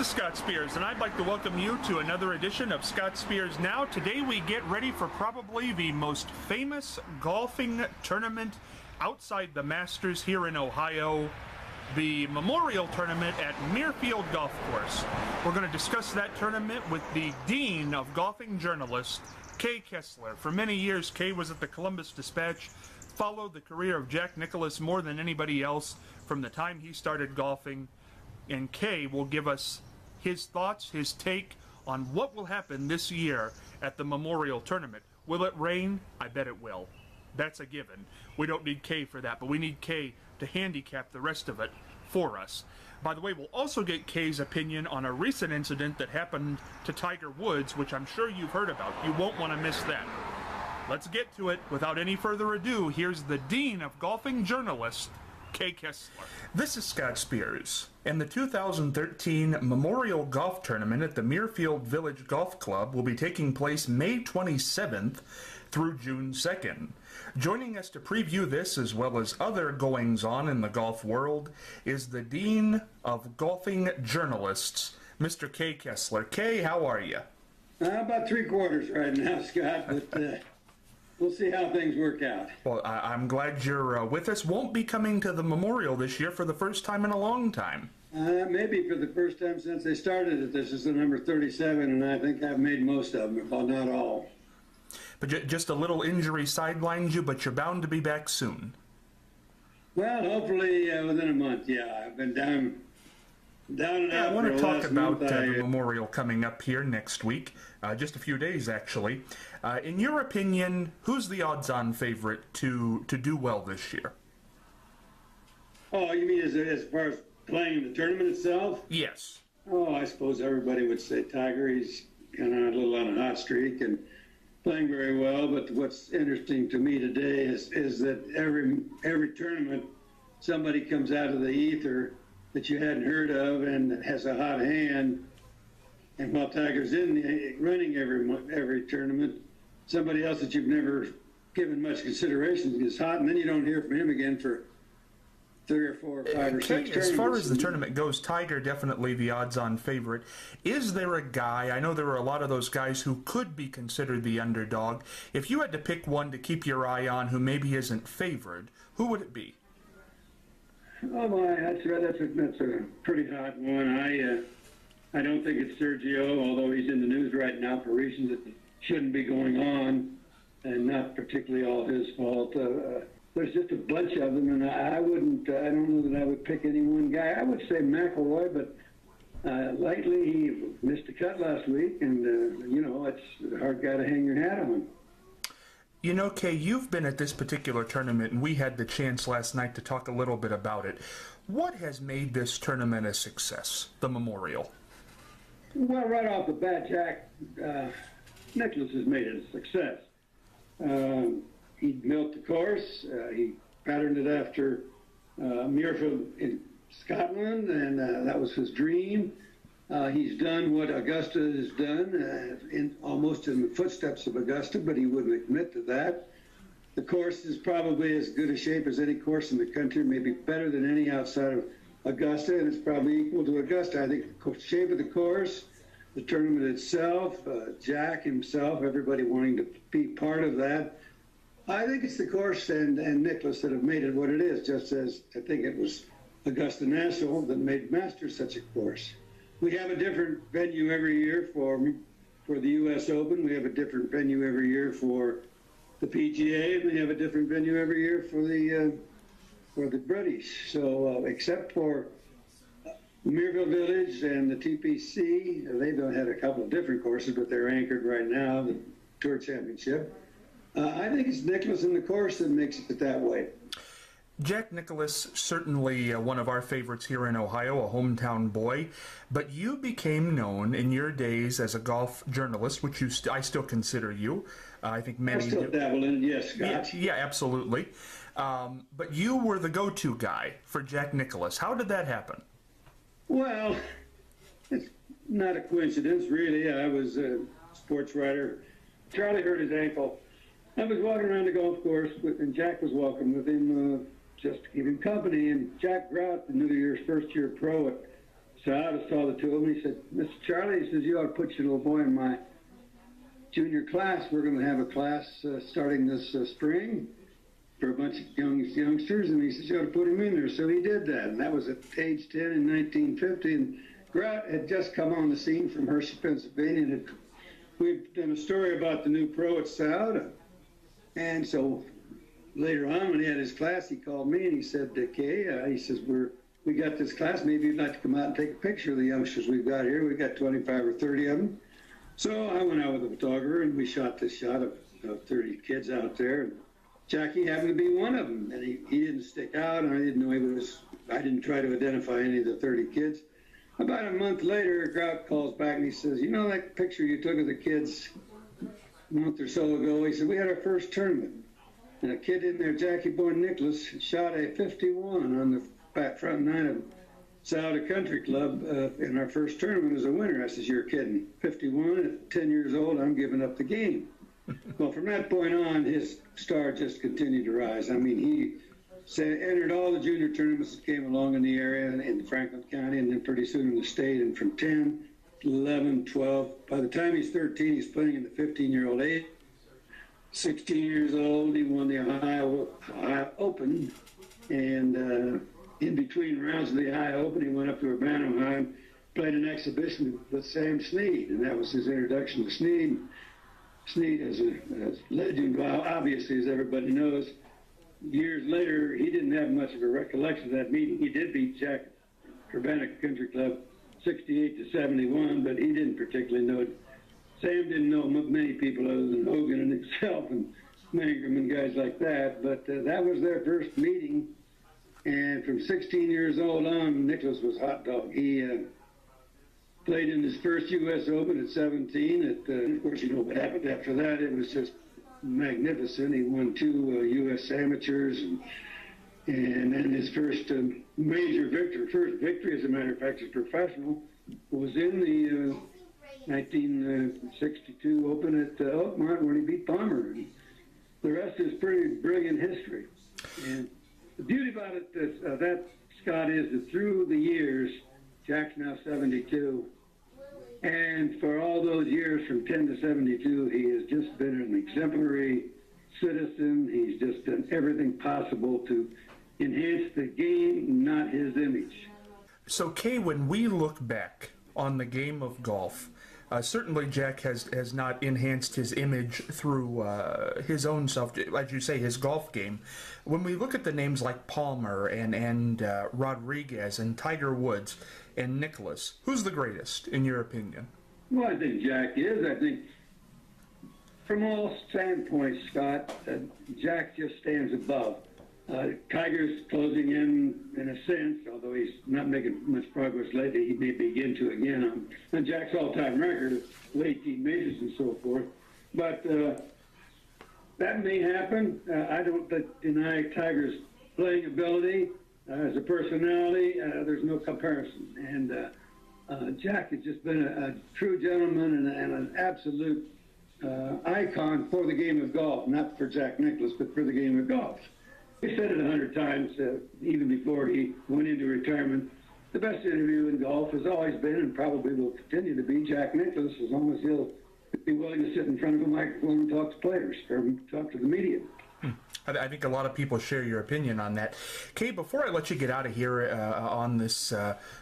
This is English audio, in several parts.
is Scott Spears, and I'd like to welcome you to another edition of Scott Spears Now. Today we get ready for probably the most famous golfing tournament outside the Masters here in Ohio, the Memorial Tournament at Muirfield Golf Course. We're going to discuss that tournament with the Dean of Golfing Journalists, Kaye Kessler. For many years, Kaye was at the Columbus Dispatch, followed the career of Jack Nicklaus more than anybody else from the time he started golfing, and Kaye will give us his thoughts, his take on what will happen this year at the Memorial Tournament. Will it rain? I bet it will. That's a given. We don't need Kaye for that, but we need Kaye to handicap the rest of it for us. By the way, we'll also get Kaye's opinion on a recent incident that happened to Tiger Woods, which I'm sure you've heard about. You won't want to miss that. Let's get to it. Without any further ado, here's the Dean of Golfing Journalists, Kaye Kessler. This is Scott Spears, and the 2013 Memorial Golf Tournament at the Muirfield Village Golf Club will be taking place May 27th through June 2nd. Joining us to preview this, as well as other goings-on in the golf world, is the Dean of Golfing Journalists, Mr. Kaye Kessler. Kaye, how are you? About three-quarters right now, Scott, but we'll see how things work out. Well, I'm glad you're with us. Won't be coming to the Memorial this year for the first time in a long time. Maybe for the first time since they started it. This is the number 37, and I think I've made most of them, if not all. But just a little injury sidelines you, but you're bound to be back soon. Well, hopefully within a month, yeah. I've been down and out. I want to talk about the Memorial coming up here next week, just a few days actually. In your opinion, who's the odds-on favorite to do well this year? Oh, you mean as far as playing in the tournament itself? Yes. Oh, I suppose everybody would say Tiger. He's kind of a little on a hot streak and playing very well. But what's interesting to me today is that every tournament somebody comes out of the ether that you hadn't heard of and has a hot hand. And while Tiger's running every tournament, somebody else that you've never given much consideration gets hot, and then you don't hear from him again for 3 or 4 or 5 or 6 tournaments. As far as the tournament goes, Tiger definitely the odds-on favorite. Is there a guy, I know there are a lot of those guys who could be considered the underdog. If you had to pick one to keep your eye on who maybe isn't favored, who would it be? Oh my, that's a pretty hot one. I don't think it's Sergio, although he's in the news right now for reasons that shouldn't be going on, and not particularly all his fault. There's just a bunch of them, and I don't know that I would pick any one guy. I would say McIlroy, but lately he missed a cut last week, and it's a hard guy to hang your hat on. You know, Kaye, you've been at this particular tournament, and we had the chance last night to talk a little bit about it. What has made this tournament a success, the Memorial? Well, right off the bat, Jack Nicklaus has made it a success. He built the course. He patterned it after Muirfield in Scotland, and that was his dream. He's done what Augusta has done, almost in the footsteps of Augusta, but he wouldn't admit to that. The course is probably as good a shape as any course in the country, maybe better than any outside of Augusta, and it's probably equal to Augusta. I think the shape of the course, the tournament itself, Jack himself, everybody wanting to be part of that. I think it's the course and Nicklaus that have made it what it is, just as I think it was Augusta National that made Masters such a course. We have a different venue every year for the U.S. Open. We have a different venue every year for the PGA, and we have a different venue every year for the British. So except for Muirfield Village and the TPC, they've had a couple of different courses, but they're anchored right now, the Tour Championship. I think it's Nicklaus in the course that makes it that way. Jack Nicklaus, certainly one of our favorites here in Ohio, a hometown boy, but you became known in your days as a golf journalist, which I still consider you. I think many... I still dabble in it, yes, Scott. Yeah, absolutely. But you were the go-to guy for Jack Nicklaus. How did that happen? Well, it's not a coincidence, really. I was a sports writer. Charlie hurt his ankle. I was walking around the golf course, and Jack was walking with him just to keep him company. And Jack Grout, the New Year's first-year pro at So I just saw the two of them. He said, Mr. Charlie, he says, you ought to put your little boy in my junior class. We're going to have a class starting this spring for a bunch of youngsters. And he says, you ought to put him in there. So he did that. And that was at age 10 in 1950. And Grout had just come on the scene from Hershey, Pennsylvania. And we've done a story about the new pro at Saud. And so later on, when he had his class, he called me and he said, Kaye, he says, we got this class. Maybe you'd like to come out and take a picture of the youngsters we've got here. We've got 25 or 30 of them. So I went out with a photographer and we shot this shot of 30 kids out there. And Jackie happened to be one of them. And he didn't stick out, and I didn't know he was, I didn't try to identify any of the 30 kids. About a month later, Grout calls back and he says, you know that picture you took of the kids a month or so ago? He said, we had our first tournament. And a kid in there, Jackie Boy Nicholas, shot a 51 on the front nine of Saud Country Club in our first tournament as a winner. I says, you're kidding. 51 at 10 years old, I'm giving up the game. Well, from that point on, his star just continued to rise. I mean, he entered all the junior tournaments that came along in the area in Franklin County, and then pretty soon in the state. And from 10, 11, 12, by the time he's 13, he's playing in the 15-year-old age. 16 years old, he won the Ohio Open, and in between rounds of the Ohio Open, he went up to Urbana, Ohio, and played an exhibition with Sam Snead, and that was his introduction to Snead. Snead is a legend, well, obviously, as everybody knows. Years later, he didn't have much of a recollection of that meeting. He did beat Jack Urbana Country Club 68-71, but he didn't particularly know it. Sam didn't know many people other than Hogan and himself and Mangrum and guys like that, but that was their first meeting. And from 16 years old on, Nicholas was hot dog. He played in his first U.S. Open at 17. Of course, you know what happened after that. It was just magnificent. He won 2 U.S. amateurs. And then his first major victory, as a matter of fact, as professional, was in the 1962 Open at Oakmont, where he beat Palmer. And the rest is pretty brilliant history. And the beauty about it, that Scott, is that through the years, Jack's now 72, and for all those years from 10 to 72, he has just been an exemplary citizen. He's just done everything possible to enhance the game, not his image. So, Kaye, when we look back on the game of golf, certainly Jack has not enhanced his image through his own self, as you say, his golf game. When we look at the names like Palmer and Rodriguez and Tiger Woods and Nicholas, who's the greatest, in your opinion? Well, I think Jack is. I think from all standpoints, Scott, Jack just stands above. Tiger's closing in a sense, although he's not making much progress lately. He may begin to again on Jack's all-time record of 18 majors and so forth. But that may happen. I don't deny Tiger's playing ability. As a personality, there's no comparison. And Jack has just been a true gentleman and an absolute icon for the game of golf, not for Jack Nicklaus, but for the game of golf. He said it 100 times, even before he went into retirement. The best interview in golf has always been, and probably will continue to be, Jack Nicklaus, as long as he'll be willing to sit in front of a microphone and talk to players or talk to the media. I think a lot of people share your opinion on that. Kaye, before I let you get out of here on this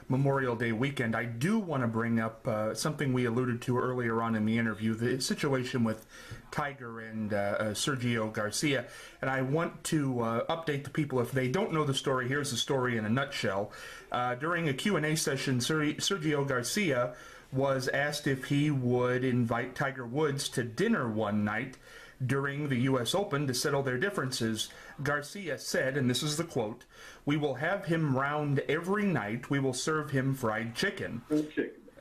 Memorial Day weekend, I do want to bring up something we alluded to earlier on in the interview, the situation with Tiger and Sergio Garcia. And I want to update the people. If they don't know the story, here's the story in a nutshell. During a Q&A session, Sergio Garcia was asked if he would invite Tiger Woods to dinner one night during the U.S. Open to settle their differences. Garcia said, and this is the quote, "We will have him round every night. We will serve him fried chicken."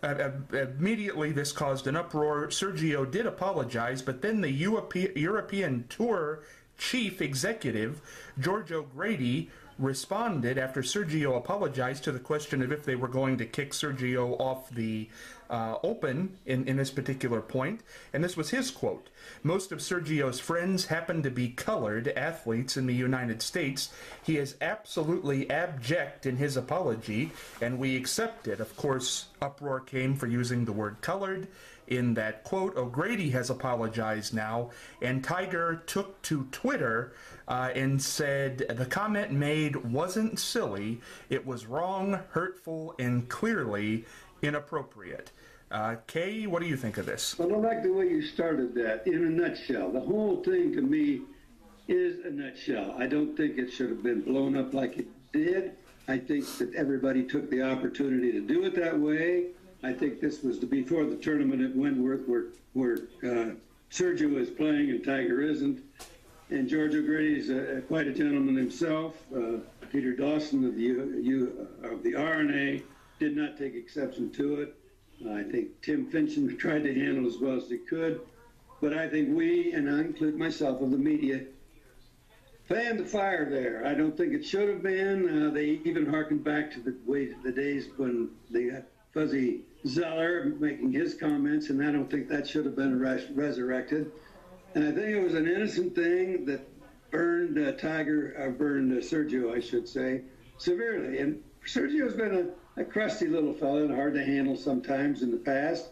Immediately, this caused an uproar. Sergio did apologize, but then the European Tour chief executive, George O'Grady, responded after Sergio apologized to the question of if they were going to kick Sergio off the Open in this particular point. And this was his quote: "Most of Sergio's friends happen to be colored athletes in the United States. He is absolutely abject in his apology, and we accept it." Of course, uproar came for using the word colored in that quote. O'Grady has apologized now, and Tiger took to Twitter and said the comment made wasn't silly, it was wrong, hurtful, and clearly inappropriate. Kaye, what do you think of this? Well, I like the way you started that. In a nutshell, the whole thing to me is a nutshell. I don't think it should have been blown up like it did. I think that everybody took the opportunity to do it that way. I think this was before the tournament at Wentworth where Sergio is playing and Tiger isn't. And George O'Grady is quite a gentleman himself. Peter Dawson of the RNA did not take exception to it. I think Tim Finchem tried to handle as well as he could. But I think we, and I include myself, of the media, fanned the fire there. I don't think it should have been. They even harkened back to the days when they had Fuzzy Zeller making his comments, and I don't think that should have been resurrected. And I think it was an innocent thing that burned Sergio, I should say, severely. And Sergio's been a crusty little fellow and hard to handle sometimes in the past.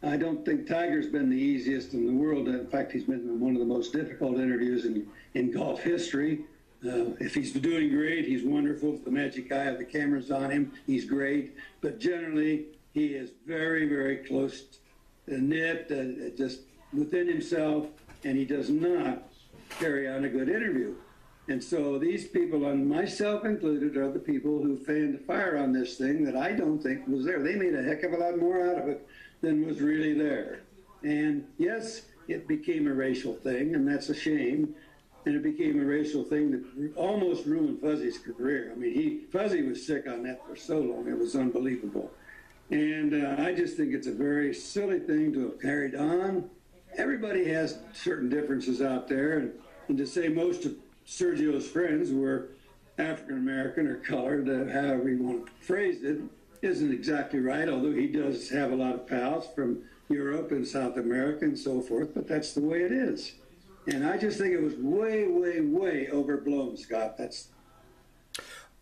I don't think Tiger's been the easiest in the world. In fact, he's been one of the most difficult interviews in golf history. If he's doing great, he's wonderful. If the magic eye of the camera's on him, he's great. But generally, he is very, very close knit, just within himself, and he does not carry on a good interview. And so these people, and myself included, are the people who fanned the fire on this thing that I don't think was there. They made a heck of a lot more out of it than was really there. And yes, it became a racial thing, and that's a shame. And it became a racial thing that almost ruined Fuzzy's career. I mean, Fuzzy was sick on that for so long, it was unbelievable. And I just think it's a very silly thing to have carried on. Everybody has certain differences out there, and to say most of Sergio's friends were African American or colored, however you want to phrase it, isn't exactly right, although he does have a lot of pals from Europe and South America and so forth, but that's the way it is. And I just think it was way, way, way overblown, Scott. That's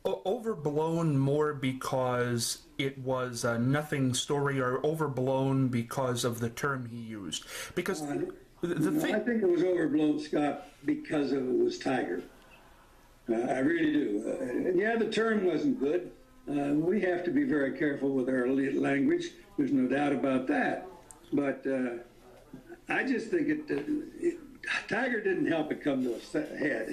overblown more because it was a nothing story, or overblown because of the term he used? Because the thing... I think it was overblown, Scott, because it was Tiger. I really do. And yeah, the term wasn't good. We have to be very careful with our language. There's no doubt about that. But I just think Tiger didn't help it come to a head.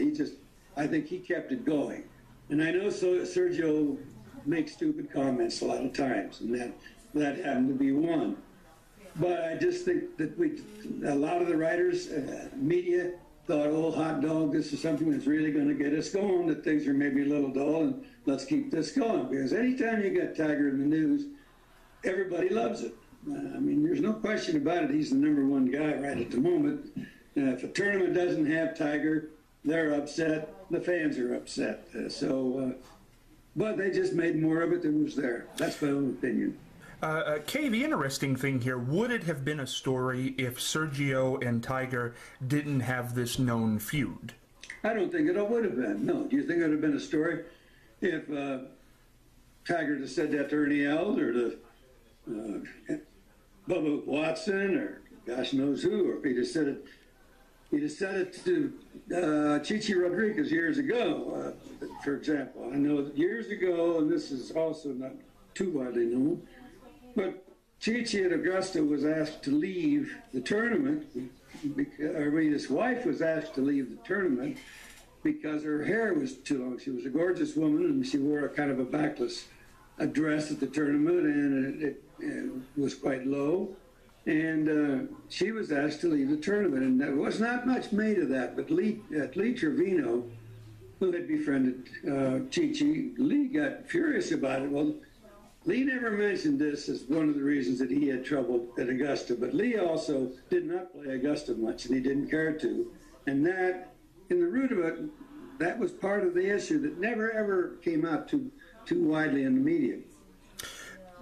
I think he kept it going. And I know Sergio makes stupid comments a lot of times, and that happened to be one. But I just think that a lot of the writers, media, thought, oh, hot dog, this is something that's really going to get us going, that things are maybe a little dull, and let's keep this going. Because anytime you got Tiger in the news, everybody loves it. I mean, there's no question about it. He's the #1 guy right at the moment. If a tournament doesn't have Tiger, they're upset. The fans are upset. But they just made more of it than was there. That's my own opinion. Kaye, the interesting thing here, would it have been a story if Sergio and Tiger didn't have this known feud? I don't think it would have been. No. Do you think it would have been a story if Tiger had said that to Ernie Els or to Bubba Watson or gosh knows who, or if he'd have said it to Chichi Rodriguez years ago, for example. I know that years ago, and this is also not too widely known, but Chichi at Augusta was asked to leave the tournament, his wife was asked to leave the tournament because her hair was too long. She was a gorgeous woman, and she wore a kind of a backless dress at the tournament, and it was quite low. And she was asked to leave the tournament, and there was not much made of that. But Lee Trevino, who had befriended Chichi, Lee got furious about it. Well, Lee never mentioned this as one of the reasons that he had trouble at Augusta, but Lee also did not play Augusta much, and he didn't care to. And that in the root of it, that was part of the issue that never ever came out too widely in the media.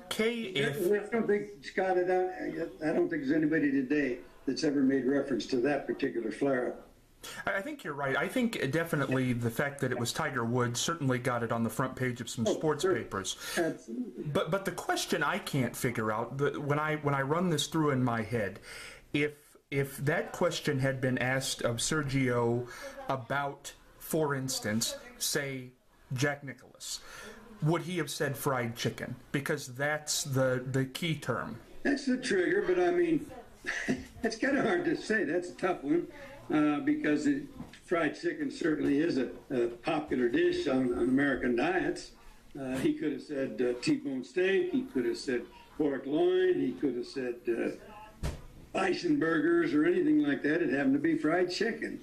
Kaye, I don't think Scott. I don't think there's anybody today that's ever made reference to that particular flare-up. I think you're right. I think definitely the fact that it was Tiger Woods certainly got it on the front page of some sports papers. Absolutely. But the question I can't figure out, when I run this through in my head, if that question had been asked of Sergio about, for instance, say Jack Nicklaus, would he have said fried chicken? Because that's the key term. That's the trigger, but I mean, it's kind of hard to say. That's a tough one. Because fried chicken certainly is a popular dish on American diets. He could have said T-bone steak. He could have said pork loin. He could have said bison burgers or anything like that. It happened to be fried chicken.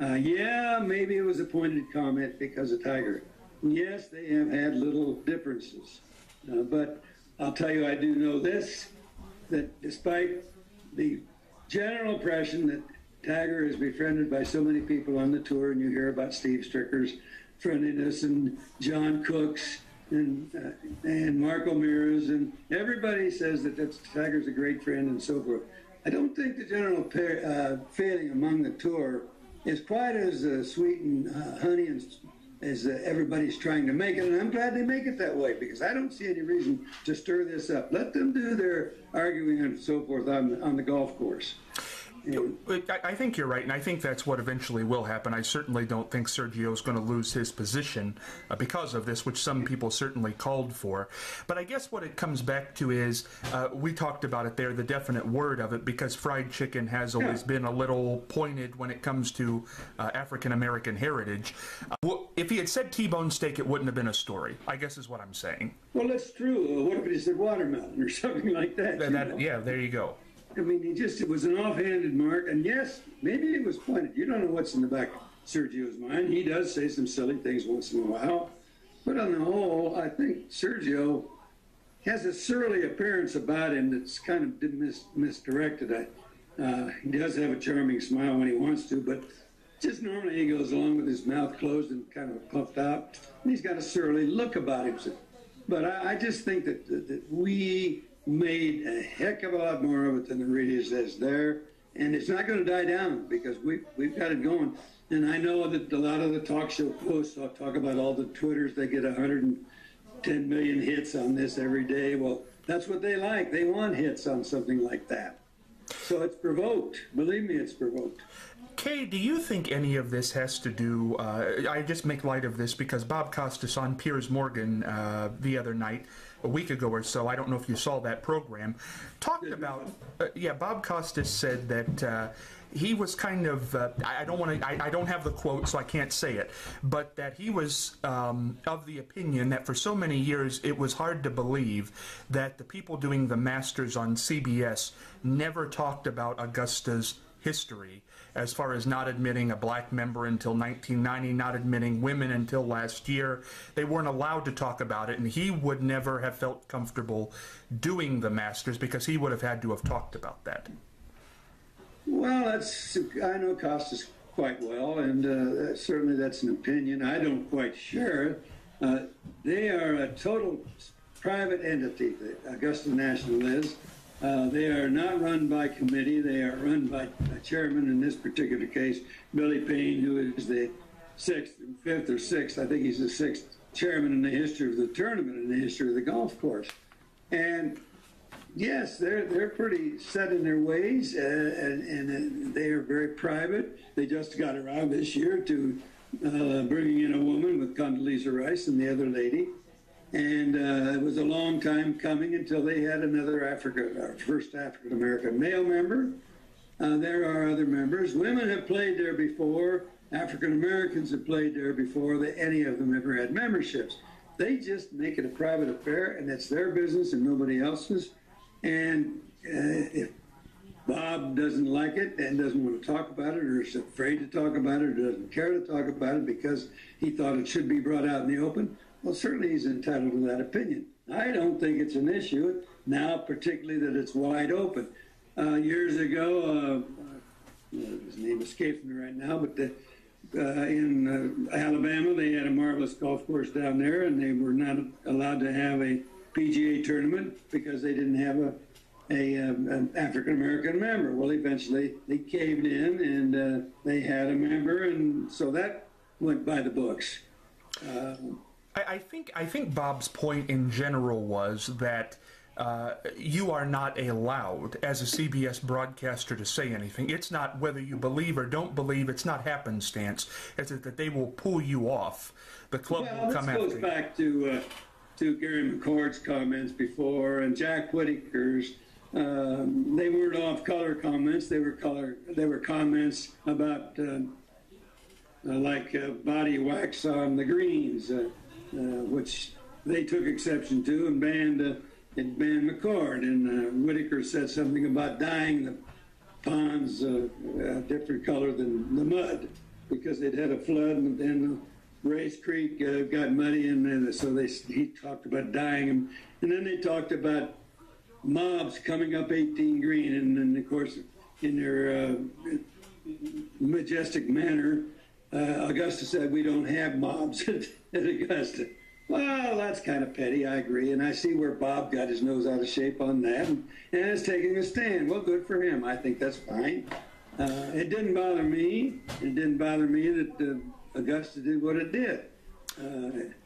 Yeah, maybe it was a pointed comment because of Tiger. Yes, they have had little differences. But I'll tell you, I do know this, that despite the general impression that Tiger is befriended by so many people on the tour, and you hear about Steve Stricker's friendliness and John Cook's and Marco Mira's, and everybody says that Tiger's a great friend and so forth. I don't think the general feeling among the tour is quite as sweet and honey as everybody's trying to make it, and I'm glad they make it that way because I don't see any reason to stir this up. Let them do their arguing and so forth on the golf course. I think you're right, and I think that's what eventually will happen. I certainly don't think Sergio's going to lose his position because of this, which some people certainly called for. But I guess what it comes back to is, we talked about it there, the definite word of it, because fried chicken has always been a little pointed when it comes to African-American heritage. If he had said T-bone steak, it wouldn't have been a story, I guess is what I'm saying. Well, that's true. What if he said watermelon or something like that? Yeah, there you go. I mean, it was an offhanded mark, and yes, maybe it was pointed. You don't know what's in the back of Sergio's mind. He does say some silly things once in a while, but on the whole, I think Sergio has a surly appearance about him that's kind of misdirected. He does have a charming smile when he wants to, but just normally he goes along with his mouth closed and kind of puffed out, and he's got a surly look about him. But I just think that we made a heck of a lot more of it than the really is there, and it's not going to die down because we've got it going. And I know that a lot of the talk show hosts talk about all the Twitters. They get 110 million hits on this every day. Well, that's what they like. They want hits on something like that. So it's provoked. Believe me, it's provoked. Kaye, do you think any of this has to do, I just make light of this because Bob Costas on Piers Morgan the other night, a week ago or so, I don't know if you saw that program, talked about, Bob Costas said that he was kind of, I don't have the quote so I can't say it, but that he was of the opinion that for so many years it was hard to believe that the people doing the Masters on CBS never talked about Augusta's history, as far as not admitting a black member until 1990, not admitting women until last year. They weren't allowed to talk about it, and he would never have felt comfortable doing the Masters because he would have had to have talked about that. Well, I know Costas quite well, and certainly that's an opinion. I don't quite share it. They are a total private entity, the Augusta National is. They are not run by committee. They are run by a chairman, in this particular case, Billy Payne, who is the fifth or sixth, I think he's the sixth chairman in the history of the tournament, in the history of the golf course. And yes, they're pretty set in their ways, and they are very private. They just got around this year to bringing in a woman with Condoleezza Rice and the other lady. And it was a long time coming until they had our first African-American male member. There are other members. Women have played there before. African-Americans have played there before. Any of them ever had memberships. They just make it a private affair, and it's their business and nobody else's. And if Bob doesn't like it and doesn't want to talk about it, or is afraid to talk about it, or doesn't care to talk about it because he thought it should be brought out in the open, well, certainly he's entitled to that opinion. I don't think it's an issue now, particularly that it's wide open. Years ago, his name escapes me right now, but in Alabama, they had a marvelous golf course down there, and they were not allowed to have a PGA tournament because they didn't have an African-American member. Well, eventually they caved in, and they had a member, and so that went by the books. I think Bob's point in general was that you are not allowed as a CBS broadcaster to say anything. It's not whether you believe or don't believe. It's not happenstance. It's that they will pull you off. The club will come after you. This goes back to Gary McCord's comments before, and Jack Whitaker's. They weren't off-color comments. They were comments about like body wax on the greens, which they took exception to and banned McCord. And Whitaker said something about dyeing the ponds a different color than the mud because they'd had a flood, and then Race Creek got muddy, and so he talked about dyeing them. And then they talked about mobs coming up 18 green, and then of course in their majestic manner, Augusta said, "We don't have mobs at Augusta." Well, that's kind of petty, I agree, and I see where Bob got his nose out of shape on that, and is taking a stand. Well, good for him. I think that's fine. It didn't bother me. It didn't bother me that Augusta did what it did.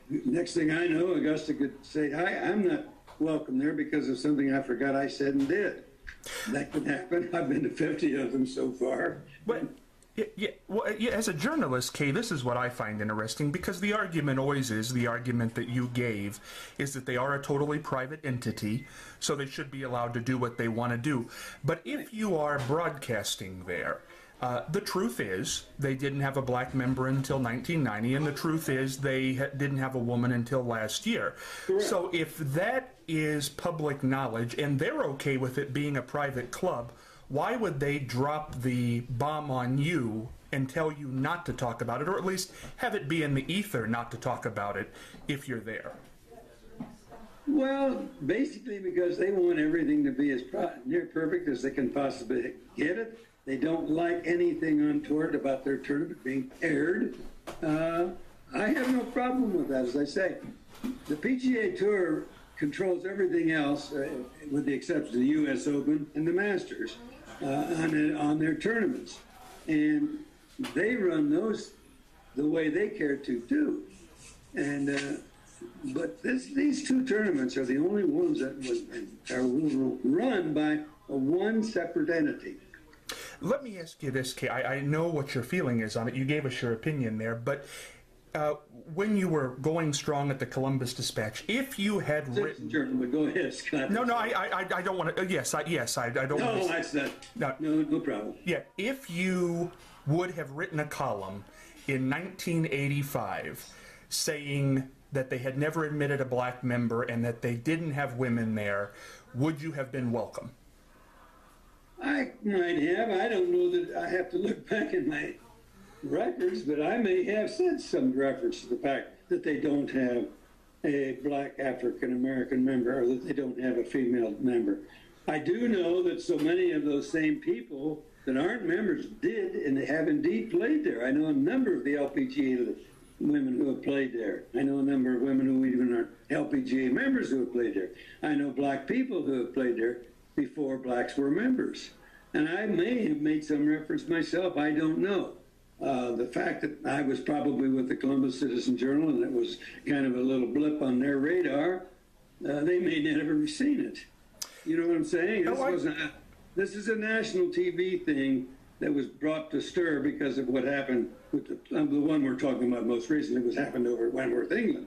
Next thing I know, Augusta could say, I'm not welcome there because of something I forgot I said and did. That could happen. I've been to 50 of them so far. But as a journalist, Kay, this is what I find interesting, because the argument always is, the argument that you gave, is that they are a totally private entity, so they should be allowed to do what they want to do. But if you are broadcasting there, the truth is they didn't have a black member until 1990, and the truth is they didn't have a woman until last year. Correct. So if that is public knowledge, and they're okay with it being a private club, why would they drop the bomb on you and tell you not to talk about it, or at least have it be in the ether not to talk about it if you're there? Well, basically because they want everything to be as near perfect as they can possibly get it. They don't like anything untoward about their tournament being aired. I have no problem with that, as I say. The PGA Tour controls everything else, with the exception of the U.S. Open and the Masters, on their tournaments. And they run those the way they care to do. And but these two tournaments are the only ones that are run by one separate entity. Let me ask you this, Kay. I know what your feeling is on it. You gave us your opinion there, but when you were going strong at the Columbus Dispatch, if you had written... Gentlemen, go ahead, Scott. No, I don't want to... Yes, I don't want to... No, that's not... No problem. Yeah, if you would have written a column in 1985 saying that they had never admitted a black member and that they didn't have women there, would you have been welcome? I might have. I don't know that I have to look back in my records, but I may have said some reference to the fact that they don't have a black African-American member, or that they don't have a female member. I do know that so many of those same people that aren't members did and have indeed played there. I know a number of the LPGA women who have played there. I know a number of women who even aren't LPGA members who have played there. I know black people who have played there before blacks were members. And I may have made some reference myself, I don't know. The fact that I was probably with the Columbus Citizen-Journal and it was kind of a little blip on their radar, they may never have seen it. You know what I'm saying? This is a national TV thing that was brought to stir because of what happened with the one we're talking about most recently was happened over at Wentworth, England.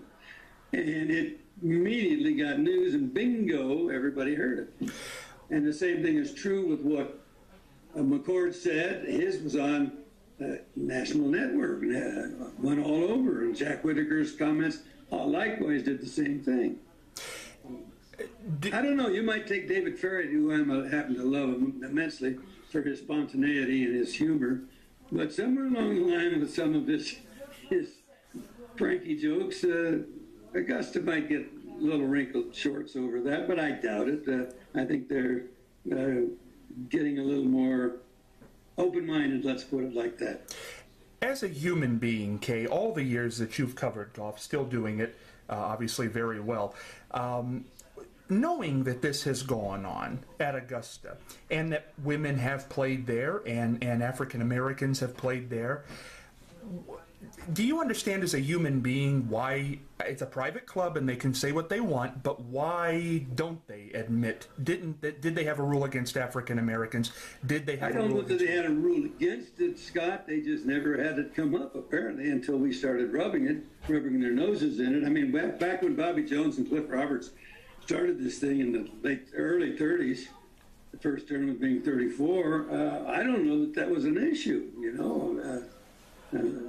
And it immediately got news, and bingo, everybody heard it. And the same thing is true with what McCord said. His was on national network, went all over, and Jack Whitaker's comments likewise did the same thing. I don't know, you might take David Ferry, who I happen to love immensely for his spontaneity and his humor, but somewhere along the line with some of his pranky jokes, Augusta might get a little wrinkled shorts over that, but I doubt it. I think they're getting a little more open-minded, let's put it like that. As a human being, Kay, all the years that you've covered golf, still doing it, obviously very well, knowing that this has gone on at Augusta and that women have played there and African Americans have played there, do you understand as a human being why it's a private club and they can say what they want, but why don't they admit? Did they have a rule against African Americans? Did they have I don't know that they had a rule against it, Scott. They just never had it come up, apparently, until we started rubbing their noses in it. I mean, back when Bobby Jones and Cliff Roberts started this thing in the early 30s, the first tournament being 34, I don't know that was an issue, you know.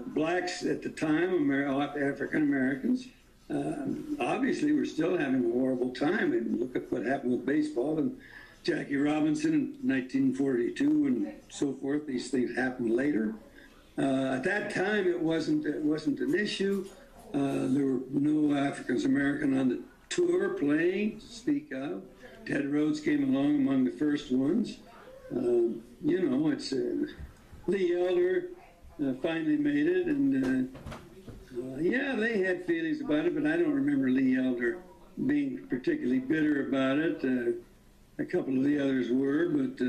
Blacks at the time, African Americans, obviously were still having a horrible time. And look at what happened with baseball and Jackie Robinson in 1942 and so forth. These things happened later. At that time, it wasn't an issue. There were no African American on the tour playing to speak of. Ted Rhodes came along among the first ones. You know, it's Lee Elder. Finally made it, and yeah, they had feelings about it, but I don't remember Lee Elder being particularly bitter about it. A couple of the others were, but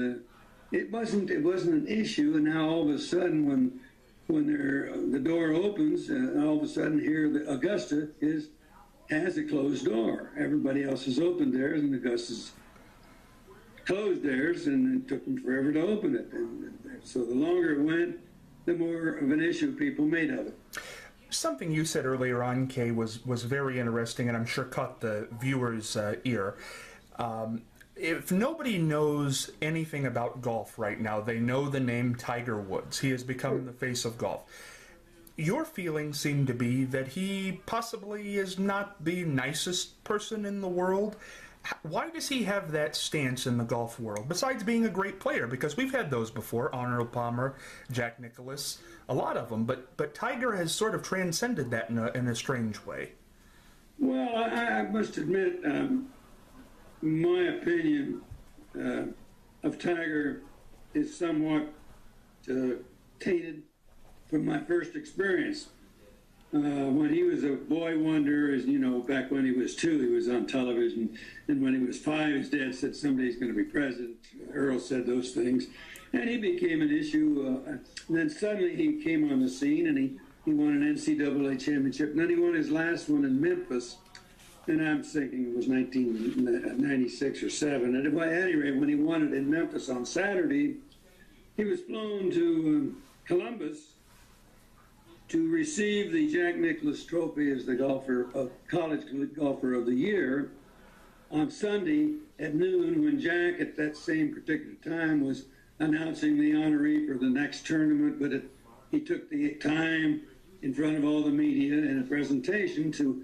it wasn't an issue. And now all of a sudden, when the door opens, all of a sudden here Augusta has a closed door. Everybody else has opened theirs, and Augusta's closed theirs, and it took them forever to open it. And so the longer it went, the more of an issue people made of it. Something you said earlier on, Kay, was very interesting, and I'm sure caught the viewer's ear. If nobody knows anything about golf right now, they know the name Tiger Woods. He has become the face of golf. Your feelings seem to be that he possibly is not the nicest person in the world. Why does he have that stance in the golf world, besides being a great player? Because we've had those before, Arnold Palmer, Jack Nicklaus, a lot of them. But Tiger has sort of transcended that in a strange way. Well, I must admit, my opinion of Tiger is somewhat tainted from my first experience. When he was a boy wonder, as you know, back when he was 2, he was on television. And when he was 5, his dad said somebody's going to be president. Earl said those things. And he became an issue. And then suddenly he came on the scene and he won an NCAA championship. And then he won his last one in Memphis. And I'm thinking it was 1996 or 7. And at any rate, when he won it in Memphis on Saturday, he was flown to Columbus to receive the Jack Nicklaus Trophy as the college golfer of the year on Sunday at noon, when Jack, at that same particular time, was announcing the honoree for the next tournament. But he took the time in front of all the media in a presentation to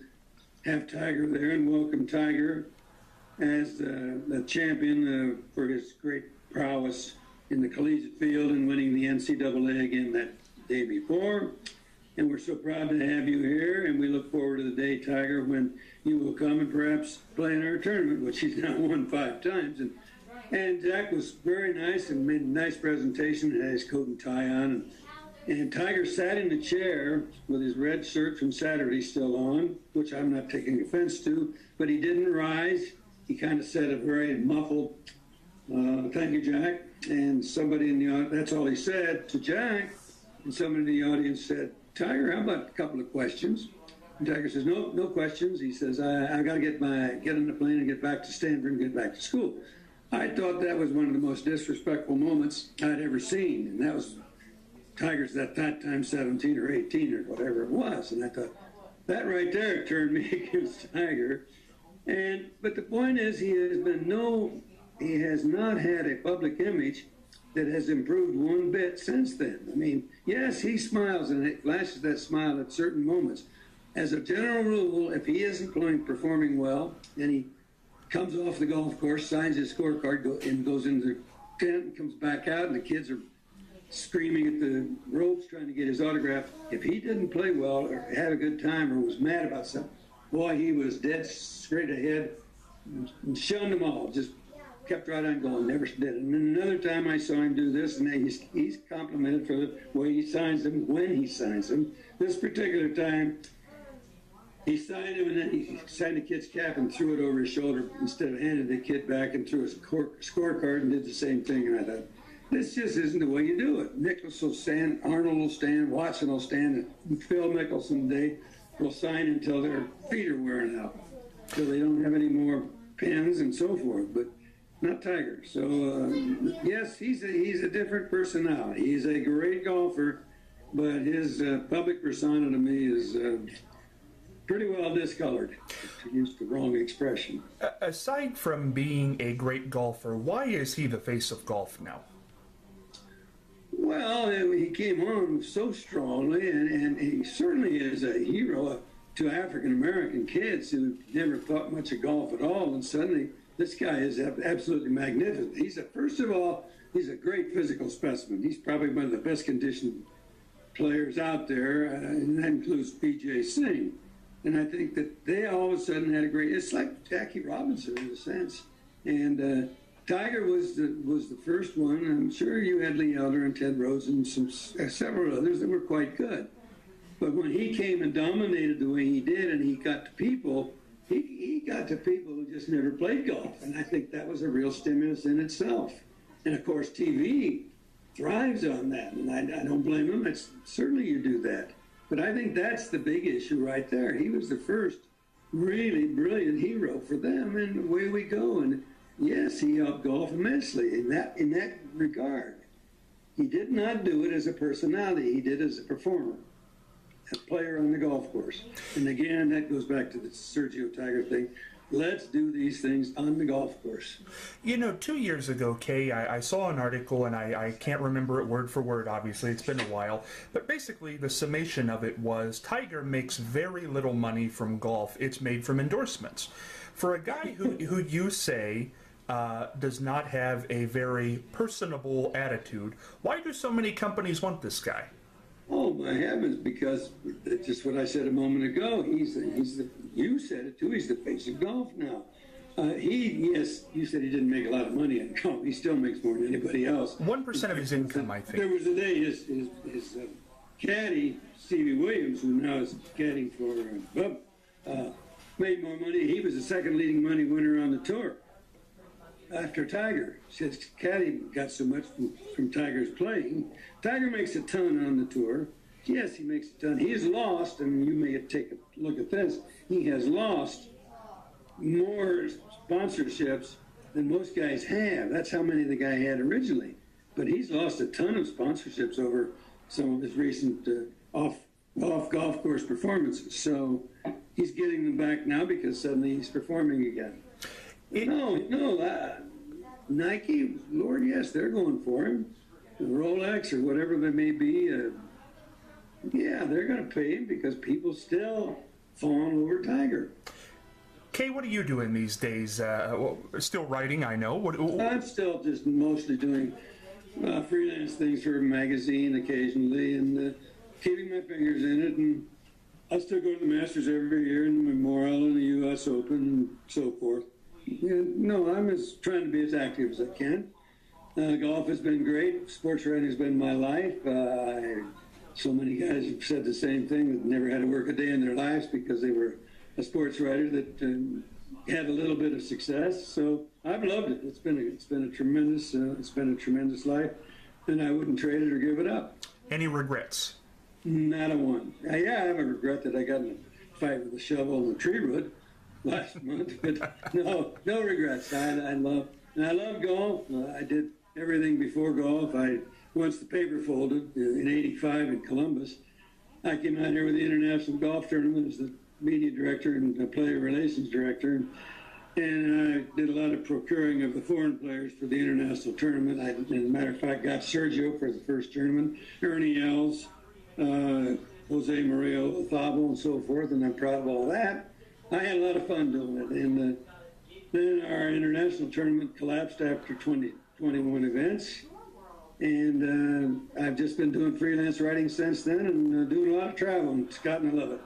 have Tiger there and welcome Tiger as the champion for his great prowess in the collegiate field and winning the NCAA again that day before. And we're so proud to have you here, and we look forward to the day, Tiger, when you will come and perhaps play in our tournament, which he's now won 5 times. And Jack was very nice and made a nice presentation, had his coat and tie on. And Tiger sat in the chair with his red shirt from Saturday still on, which I'm not taking offense to, but he didn't rise. He kind of said a very muffled, thank you, Jack. And somebody in the audience, that's all he said to Jack. And somebody in the audience said, Tiger, how about a couple of questions? And Tiger says, no questions. He says, I got to get on the plane and get back to Stanford and get back to school. I thought that was one of the most disrespectful moments I'd ever seen. And that was Tiger's at that time 17 or 18 or whatever it was. And I thought, that right there turned me against Tiger. But the point is, he has not had a public image that has improved one bit since then. I mean, yes, he smiles and it flashes that smile at certain moments. As a general rule, if he isn't performing well, and he comes off the golf course, signs his scorecard, and goes into the tent and comes back out, and the kids are screaming at the ropes trying to get his autograph. If he didn't play well or had a good time or was mad about something, boy, he was dead straight ahead and shunned them all. Just kept right on going, never did it. And then another time I saw him do this, and he's complimented for the way he signs them, when he signs them. This particular time, he signed him, and then he signed the kid's cap and threw it over his shoulder instead of handing the kid back and threw his scorecard and did the same thing. And I thought, this just isn't the way you do it. Nicholas will stand, Arnold will stand, Watson will stand, and Phil Mickelson, they will sign until their feet are wearing out, so they don't have any more pins and so forth. But not Tiger. So yes, he's a different personality. He's a great golfer, but his public persona to me is pretty well discolored, to use the wrong expression. Aside from being a great golfer, why is he the face of golf now? Well, he came on so strongly, and he certainly is a hero to African-American kids who never thought much of golf at all, and suddenly this guy is absolutely magnificent. First of all, he's a great physical specimen. He's probably one of the best conditioned players out there, and that includes B.J. Singh. And I think that they all of a sudden had it's like Jackie Robinson in a sense. And Tiger was the first one. I'm sure you had Lee Elder and Ted Rose and several others that were quite good. But when he came and dominated the way he did, and he got to people, he got to people who just never played golf. And I think that was a real stimulus in itself. And of course, TV thrives on that, and I don't blame him. Certainly you do that. But I think that's the big issue right there. He was the first really brilliant hero for them, and away we go. And yes, he helped golf immensely in that regard. He did not do it as a personality. He did it as a performer, a player on the golf course. And again, that goes back to the Sergio Tiger thing. Let's do these things on the golf course. You know, 2 years ago, Kaye, I saw an article, and I can't remember it word for word, obviously. It's been a while. But basically, the summation of it was Tiger makes very little money from golf. It's made from endorsements. For a guy who you say does not have a very personable attitude, why do so many companies want this guy? Oh, my heavens, because it's just what I said a moment ago. You said it too, he's the face of golf now. Yes, you said he didn't make a lot of money on golf. He still makes more than anybody else. 1% of his income, I think. There was a day his caddy, Stevie Williams, who now is caddying for Bub, made more money. He was the second leading money winner on the tour after Tiger. Since caddy got so much from Tiger's playing. Tiger makes a ton on the tour. Yes, he makes a ton. He has lost, and you may take a look at this, he has lost more sponsorships than most guys have. That's how many the guy had originally. But he's lost a ton of sponsorships over some of his recent off-golf course performances. So he's getting them back now because suddenly he's performing again. Nike, Lord, yes, they're going for him. Rolex or whatever they may be, yeah, they're going to pay him because people still fawn over Tiger. Kaye, what are you doing these days? Still writing, I know. I'm still just mostly doing freelance things for a magazine occasionally, and keeping my fingers in it. And I still go to the Masters every year, and the Memorial and the U.S. Open and so forth. No, I'm trying to be as active as I can. Golf has been great. Sports writing has been my life. So many guys have said the same thing, that never had to work a day in their lives because they were a sports writer that had a little bit of success. So I've loved it. It's been a tremendous life, and I wouldn't trade it or give it up. Any regrets? Not a one. Yeah, I have a regret that I got in a fight with a shovel and a tree root last month, but no regrets. I love golf. I did everything before golf. Once the paper folded in '85 in Columbus, I came out here with the International Golf Tournament as the media director and the player relations director, and I did a lot of procuring of the foreign players for the international tournament. As a matter of fact, got Sergio for the first tournament, Ernie Els, Jose Maria Thabo, and so forth, and I'm proud of all that. I had a lot of fun doing it, and then our international tournament collapsed after 21 events, and I've just been doing freelance writing since then, and doing a lot of traveling, Scott, and I love it.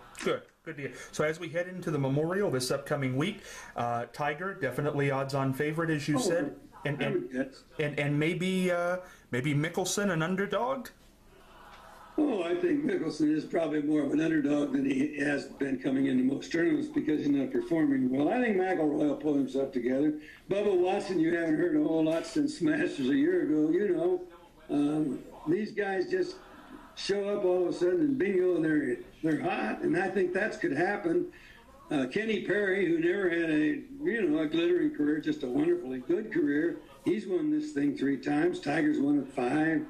Good deal. So as we head into the Memorial this upcoming week, Tiger, definitely odds-on favorite, as you said. And I would guess. and maybe Mickelson an underdog. Oh, I think Mickelson is probably more of an underdog than he has been coming into most tournaments because he's not performing well. I think McIlroy will pull himself together. Bubba Watson, you haven't heard a whole lot since Masters a year ago. You know, these guys just show up all of a sudden and bingo, they're hot, and I think that could happen. Kenny Perry, who never had a glittering career, just a wonderfully good career, he's won this thing 3 times. Tiger's won it 5.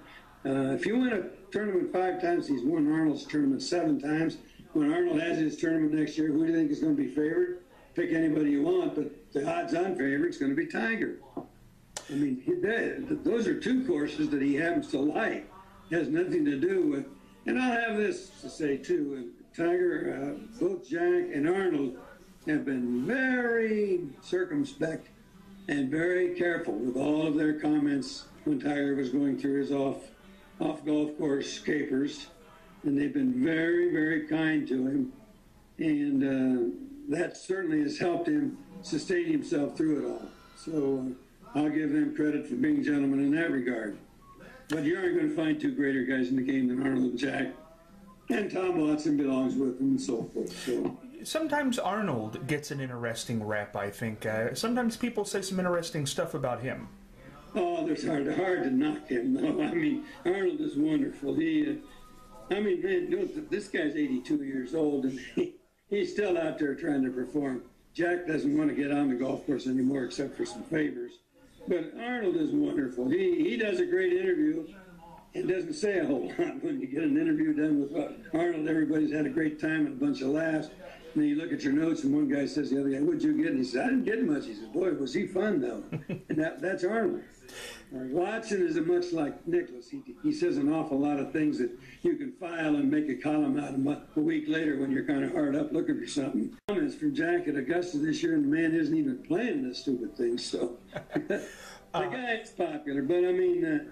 If you win a tournament 5 times, he's won Arnold's tournament 7 times. When Arnold has his tournament next year, who do you think is going to be favored? Pick anybody you want, but the odds-on favorite's going to be Tiger. I mean, those are 2 courses that he happens to like. It has nothing to do with, and I'll have this to say too, Tiger, both Jack and Arnold have been very circumspect and very careful with all of their comments when Tiger was going through his off golf course capers, and they've been very, very kind to him, and that certainly has helped him sustain himself through it all. So I'll give them credit for being gentlemen in that regard. But you aren't going to find 2 greater guys in the game than Arnold and Jack, and Tom Watson belongs with them and so forth. So sometimes Arnold gets an interesting rap, I think. Sometimes people say some interesting stuff about him. Oh, it's hard to knock him, though. I mean, Arnold is wonderful. This guy's 82 years old, and he's still out there trying to perform. Jack doesn't want to get on the golf course anymore except for some favors. But Arnold is wonderful. He does a great interview and doesn't say a whole lot. When you get an interview done with Arnold, everybody's had a great time and a bunch of laughs. And then you look at your notes, and one guy says to the other guy, "What'd you get?" And he says, "I didn't get much." He says, "Boy, was he fun, though." And that's Arnold. Watson is much like Nicklaus. He says an awful lot of things that you can file and make a column out of a week later when you're kind of hard up looking for something. Comments from Jack at Augusta this year, and the man isn't even playing this stupid thing. So the guy is popular, but I mean,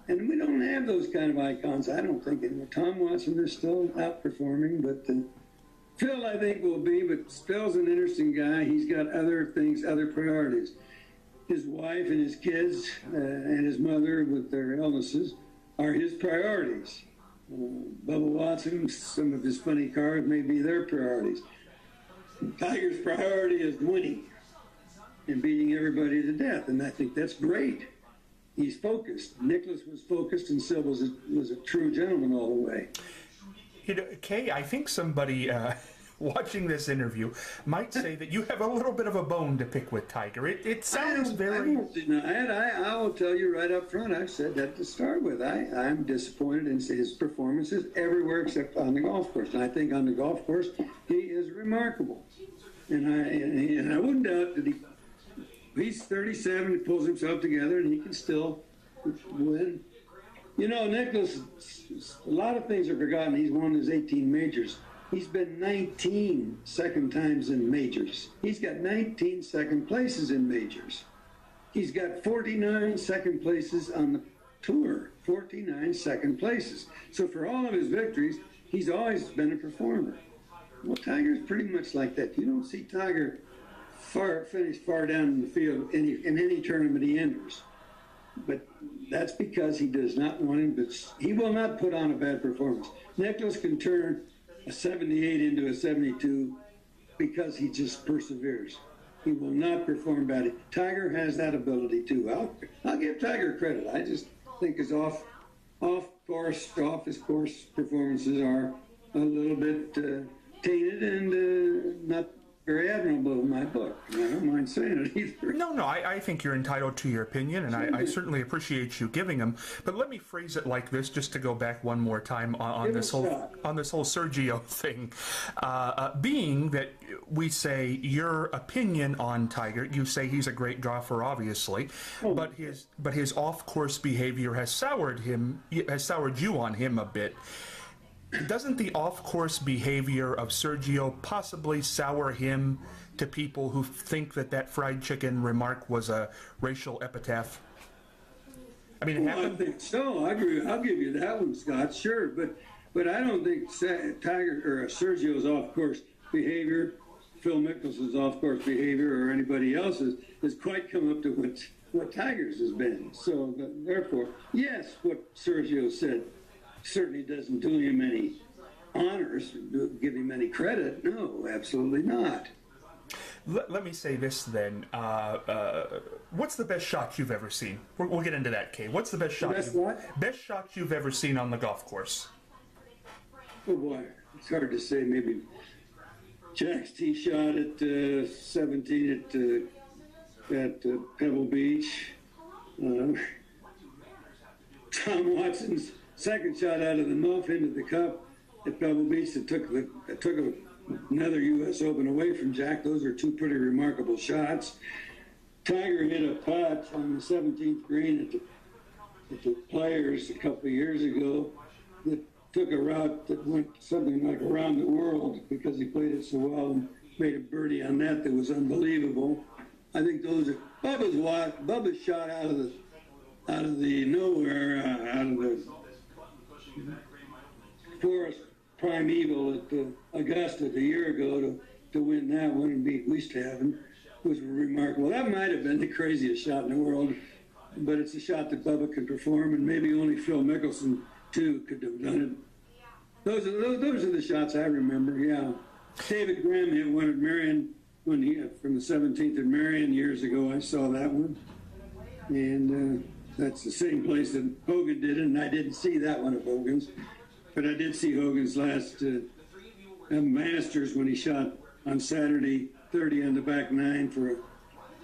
and we don't have those kind of icons, I don't think. And Tom Watson is still outperforming, but Phil, I think, will be. But Phil's an interesting guy. He's got other things, other priorities. His wife and his kids and his mother with their illnesses are his priorities. Bubba Watson, some of his funny cars may be their priorities. Tiger's priority is winning and beating everybody to death, and I think that's great. He's focused. Nicklaus was focused, and Sil was a true gentleman all the way. You know, Kaye, I think somebody watching this interview might say that you have a little bit of a bone to pick with Tiger. It sounds very... I don't deny it. I will tell you right up front, I've said that to start with. I'm disappointed in his performances everywhere except on the golf course. And I think on the golf course, he is remarkable. And I wouldn't doubt that he's 37, he pulls himself together, and he can still win. You know, Nicklaus, a lot of things are forgotten. He's won his 18 majors. He's been 19 second times in majors. He's got 19 second places in majors. He's got 49 second places on the tour, 49 second places. So for all of his victories, he's always been a performer. Well, Tiger's pretty much like that. You don't see Tiger finish far down in the field in any tournament he enters. But that's because he does not want him, but he will not put on a bad performance. Nicklaus can turn a 78 into a 72 because he just perseveres. He will not perform badly. Tiger has that ability too. I'll give Tiger credit. I just think his off his course performances are a little bit tainted and not very admirable in my book. I don't mind saying it either. No, I think you're entitled to your opinion, and I certainly appreciate you giving them. But let me phrase it like this, just to go back one more time on this whole Sergio thing. Being that we say your opinion on Tiger, you say he's a great golfer, obviously, but his off-course behavior has soured you on him a bit. Doesn't the off-course behavior of Sergio possibly sour him to people who think that fried chicken remark was a racial epitaph? I mean, I think so. I agree. I'll give you that one, Scott. Sure, but I don't think Tiger or Sergio's off-course behavior Phil Mickelson's off-course behavior or anybody else's has quite come up to what Tiger's has been. So therefore, yes, what Sergio said certainly doesn't do him any honors, give him any credit. No, absolutely not. Let me say this then. What's the best shot you've ever seen? We'll get into that, Kaye. What's the best shot? Best shot you've ever seen on the golf course? Oh boy, it's hard to say. Maybe Jack's tee shot at 17 at Pebble Beach. Tom Watson's second shot out of the muff into the cup at Pebble Beach that took another U.S. Open away from Jack. Those are two pretty remarkable shots. Tiger hit a putt on the 17th green at the Players a couple of years ago that took a route that went something like around the world because he played it so well and made a birdie on that was unbelievable. I think those are Bubba's shot out of the nowhere, out of the forest primeval at Augusta a year ago to win that one and beat Wieshaven was remarkable. That might have been the craziest shot in the world, but it's a shot that Bubba could perform, and maybe only Phil Mickelson too could have done it. Those are the shots I remember. Yeah, David Graham hit one at Marion from the 17th at Marion years ago. I saw that one, and that's the same place that Hogan did it, and I didn't see that one of Hogan's. But I did see Hogan's last Masters when he shot on Saturday 30 on the back nine for a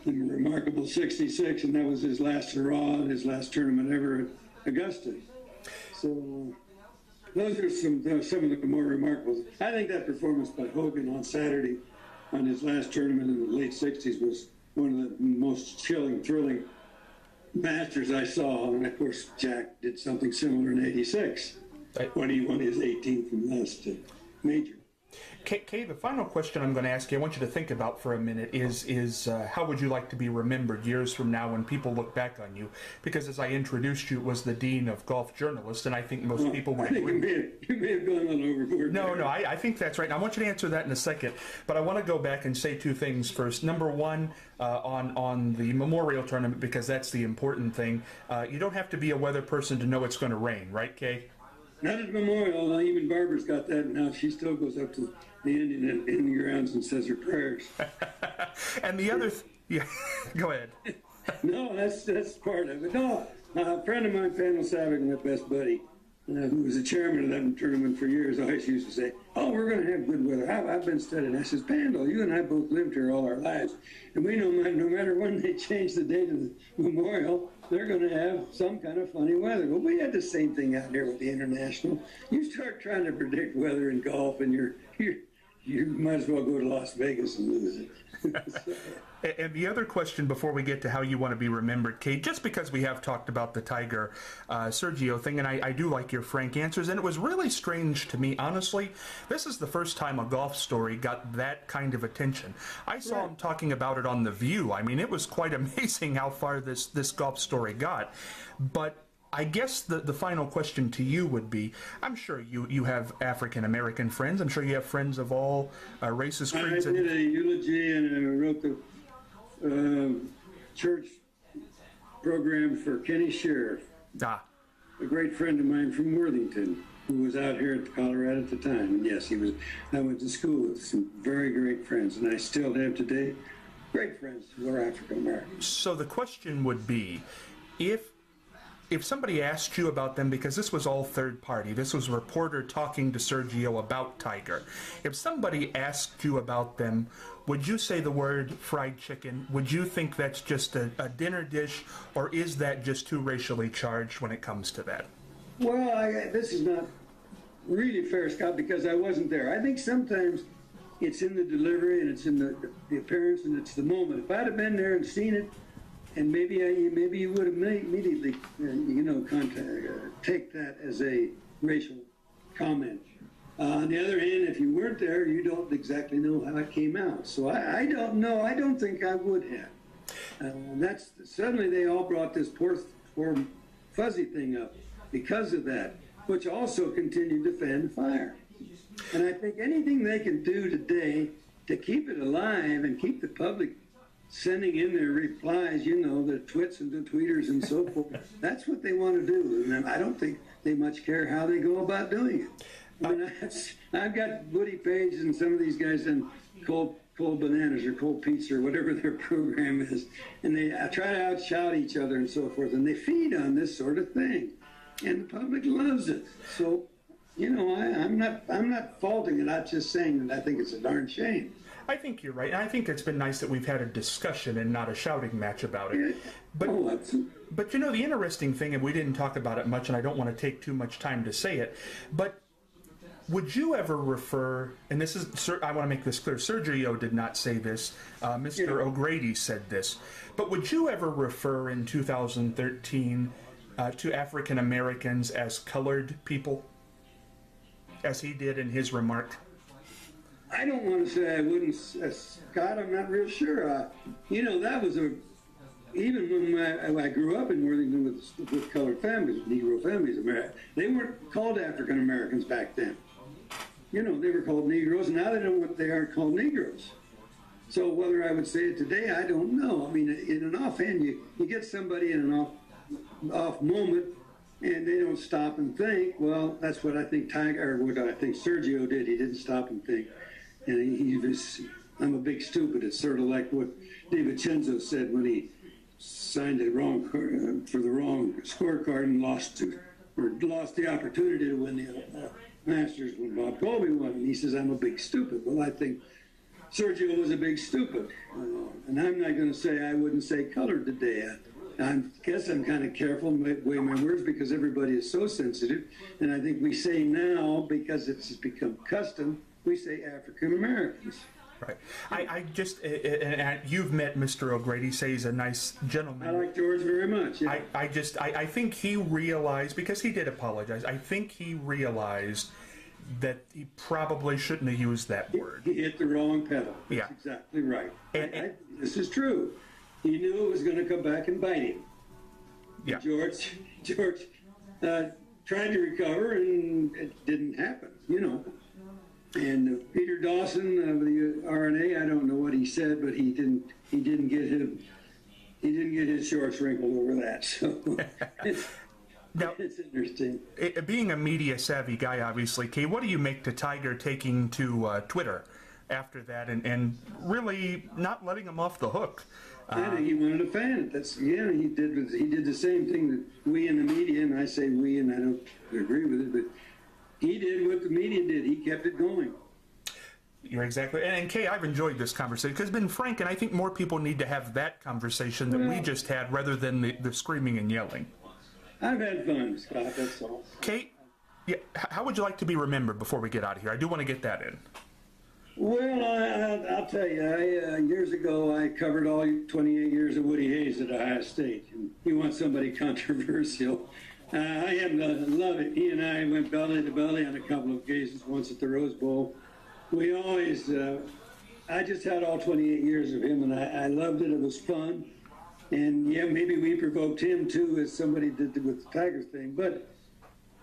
remarkable 66, and that was his last hurrah and his last tournament ever at Augusta. So those are some of the more remarkable. I think that performance by Hogan on Saturday on his last tournament in the late 60s was one of the most chilling, thrilling Masters I saw. And of course, Jack did something similar in '86. When he won his 18th from last major. Kaye, the final question I'm going to ask you, I want you to think about for a minute, is how would you like to be remembered years from now when people look back on you? Because as I introduced you, it was the Dean of Golf Journalists, and I think most people would agree. You may have gone a little overboard. No, I think that's right. And I want you to answer that in a second, but I want to go back and say two things first. Number one, on the Memorial Tournament, because that's the important thing, you don't have to be a weather person to know it's going to rain, right, Kaye? Not at Memorial. Even Barbara's got that now. She still goes up to the Indian grounds and says her prayers. And the other, yeah, go ahead. No, that's part of it. No, a friend of mine, Pamela Savick, my best buddy, who was the chairman of that tournament for years, always used to say, "Oh, we're going to have good weather." I've been studying. I says, "Pandle, you and I both lived here all our lives, and we know no matter when they change the date of the memorial, they're going to have some kind of funny weather." Well, we had the same thing out here with the International. You start trying to predict weather in golf, and you might as well go to Las Vegas and lose it. And the other question before we get to how you want to be remembered, Kaye, just because we have talked about the Tiger Sergio thing, and I do like your frank answers, and it was really strange to me, honestly. This is the first time a golf story got that kind of attention. I saw him talking about it on The View. I mean, it was quite amazing how far this golf story got. But I guess the final question to you would be, I'm sure you have African-American friends. I'm sure you have friends of all races, creeds. I did a eulogy and I wrote the church program for Kenny Sheriff, a great friend of mine from Worthington, who was out here at Colorado at the time. And yes, I went to school with some very great friends, and I still have today great friends who are African-American. So the question would be, if somebody asked you about them, because this was all third party, this was a reporter talking to Sergio about Tiger. If somebody asked you about them, would you say the word fried chicken? Would you think that's just a dinner dish, or is that just too racially charged when it comes to that? Well, this is not really fair, Scott, because I wasn't there. I think sometimes it's in the delivery and it's in the appearance and it's the moment. If I'd have been there and seen it, and maybe you would have immediately, take that as a racial comment. On the other hand, if you weren't there, you don't exactly know how it came out. So I don't know. I don't think I would have. Suddenly they all brought this poor fuzzy thing up because of that, which also continued to fan the fire. And I think anything they can do today to keep it alive and keep the public sending in their replies, you know, the twits and the tweeters and so forth. That's what they want to do. And I don't think they much care how they go about doing it. I mean, I've got Woody Page and some of these guys in Cold Bananas or Cold Pizza or whatever their program is, and they try to outshout each other and so forth, and they feed on this sort of thing, and the public loves it. So, you know, I'm not faulting it. I'm just saying that I think it's a darn shame. I think you're right. And I think it's been nice that we've had a discussion and not a shouting match about it. But, but you know, the interesting thing, and we didn't talk about it much, and I don't want to take too much time to say it, but would you ever refer, and this is, I want to make this clear, Sergio did not say this, Mr. O'Grady said this, but would you ever refer in 2013 to African Americans as colored people, as he did in his remark? I don't want to say I wouldn't, Scott, I'm not real sure. You know, that was even when I grew up in Worthington with colored families, Negro families, they weren't called African Americans back then. You know, they were called Negroes, and now they aren't called Negroes. So whether I would say it today, I don't know. I mean, in an offhand, you get somebody in an off moment, and they don't stop and think. Well, that's what I think Sergio did. He didn't stop and think. And he was, I'm a big stupid. It's sort of like what DiVincenzo said when he signed it wrong for the wrong scorecard and lost the opportunity to win the Masters when Bob Colby won. And he says, I'm a big stupid. Well, I think Sergio was a big stupid. And I'm not going to say I wouldn't say colored today. I guess I'm kind of careful with my words because everybody is so sensitive. And I think we say now, because it's become custom, we say African Americans. Right. I just, and you've met Mr. O'Grady, say he's a nice gentleman. I like George very much. Yeah. I think he realized, because he did apologize, I think he realized that he probably shouldn't have used that word. He hit the wrong pedal. That's exactly right. And this is true. He knew it was going to come back and bite him. Yeah. George tried to recover, and it didn't happen, you know. And Peter Dawson of the RNA, I don't know what he said, but he didn't get his shorts wrinkled over that. So now, it's interesting. Being a media savvy guy, obviously, Kaye, what do you make to Tiger taking to Twitter after that and really not letting him off the hook? I think he wanted to fan it. He did the same thing that we in the media, and I say we, and I don't agree with it, but he did what the media did. He kept it going. You're exactly. And Kaye, I've enjoyed this conversation because it's been frank, and I think more people need to have that conversation that we just had rather than the screaming and yelling. I've had fun, Scott, that's all. Kaye, how would you like to be remembered before we get out of here? I do want to get that in. Well, I'll tell you, years ago I covered all 28 years of Woody Hayes at Ohio State, and you want somebody controversial. I happen to love it. He and I went belly to belly on a couple of occasions, once at the Rose Bowl. We always, I just had all 28 years of him, and I loved it. It was fun. And, yeah, maybe we provoked him, too, as somebody did with the Tigers thing. But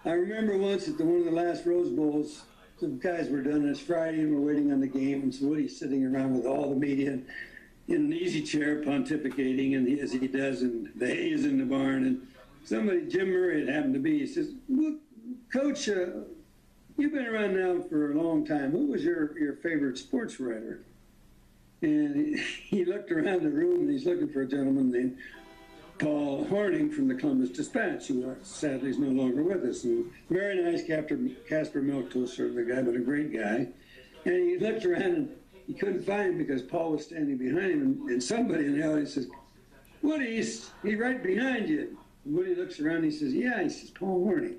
I remember once at one of the last Rose Bowls, the guys were done. It's Friday, and we're waiting on the game, and so Woody's sitting around with all the media in an easy chair pontificating, and as he does, and the hay is in the barn, and somebody, Jim Murray, it happened to be, he says, "Look, Coach, you've been around now for a long time. Who was your favorite sports writer?" And he looked around the room, and he's looking for a gentleman named Paul Horning from the Columbus Dispatch, who sadly is no longer with us. And very nice Casper Milk Toaster, the guy, but a great guy. And he looked around, and he couldn't find him because Paul was standing behind him. And somebody in the audience says, "Woody, he's right behind you." Woody looks around, he says, "Yeah," he says, "Paul Horning."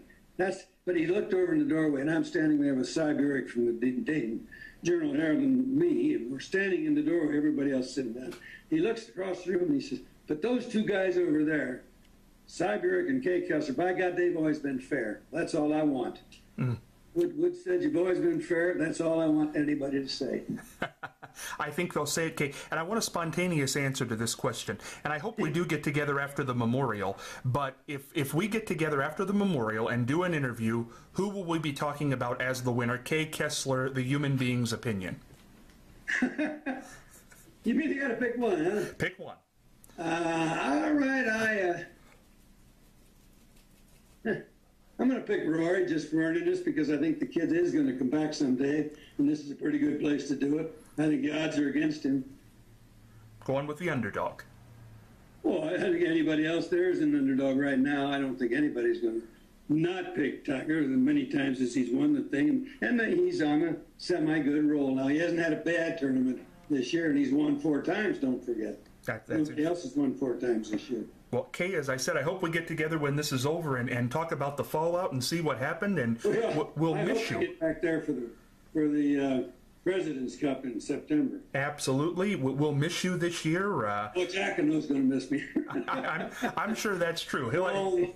But he looked over in the doorway, and I'm standing there with Cy Burek from the Dayton Journal Herald and me, and we're standing in the doorway, everybody else sitting down. He looks across the room, and he says, "But those two guys over there, Cy Burek and Kaye Kessler, by God, they've always been fair. That's all I want." Wood said, "You've always been fair. That's all I want anybody to say." I think they'll say it, Kaye. And I want a spontaneous answer to this question. And I hope we do get together after the memorial. But if we get together after the memorial and do an interview, who will we be talking about as the winner? Kaye Kessler, the human being's opinion. You mean you got to pick one, huh? Pick one. All right, I'm going to pick Rory just for earniness because I think the kid is going to come back someday, and this is a pretty good place to do it. I think the odds are against him. Going with the underdog. Well, I think anybody else there is an underdog right now. I don't think anybody's going to not pick Tiger. As many times as he's won the thing, and he's on a semi-good roll now. He hasn't had a bad tournament this year, and he's won 4 times, don't forget. Nobody else has won 4 times this year. Well, Kay, as I said, I hope we get together when this is over and talk about the fallout and see what happened, and we'll miss you. I get back there for the President's Cup in September. Absolutely. We'll miss you this year. Well, Jack and those going to miss me. I'm sure that's true.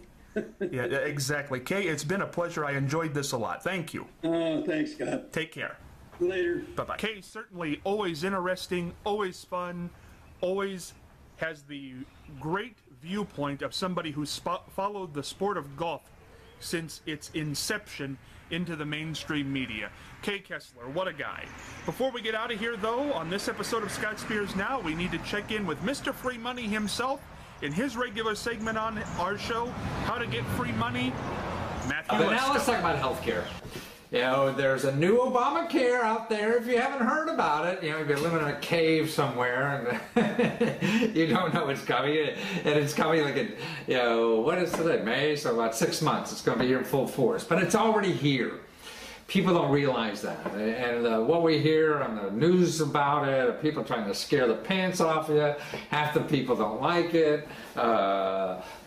Yeah, exactly. Kay, it's been a pleasure. I enjoyed this a lot. Thank you. Oh, thanks, Scott. Take care. Later. Bye-bye. Kay, certainly always interesting, always fun, always has the great viewpoint of somebody who's followed the sport of golf since its inception into the mainstream media. Kaye Kessler, what a guy. Before we get out of here, though, on this episode of Scott Spears Now, we need to check in with Mr. Free Money himself in his regular segment on our show, How to Get Free Money, Matthew But now let's talk about healthcare. You know, there's a new Obamacare out there. If you haven't heard about it, you know, you've been living in a cave somewhere and you don't know it's coming. And it's coming like, you know, what is today? May? So about 6 months. It's going to be here in full force. But it's already here. People don't realize that. And what we hear on the news about it, are people trying to scare the pants off you. Half the people don't like it.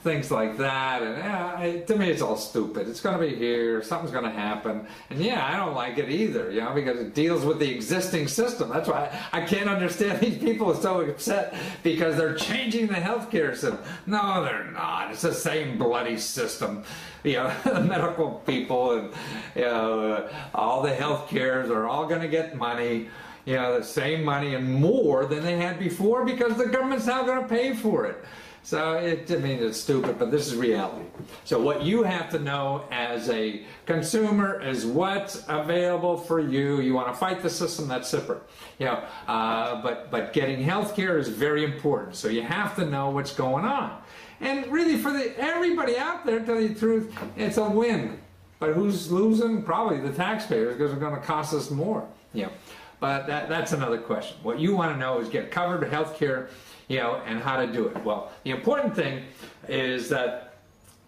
Things like that. And to me, it's all stupid. It's going to be here. Something's going to happen. And yeah, I don't like it either, you know, because it deals with the existing system. That's why I can't understand these people are so upset because they're changing the healthcare system. No, they're not. It's the same bloody system. You know, the medical people and, you know, all the health cares are all going to get money, you know, the same money and more than they had before because the government's now going to pay for it. So, I mean, it's stupid, but this is reality. So what you have to know as a consumer is what's available for you. You want to fight the system, that's separate. You know, but getting health care is very important. So you have to know what's going on. And really, for everybody out there, to tell you the truth, it's a win. But who's losing? Probably the taxpayers, because it's going to cost us more. You know, but that's another question. What you want to know is get covered health care, you know, and how to do it. Well, the important thing is that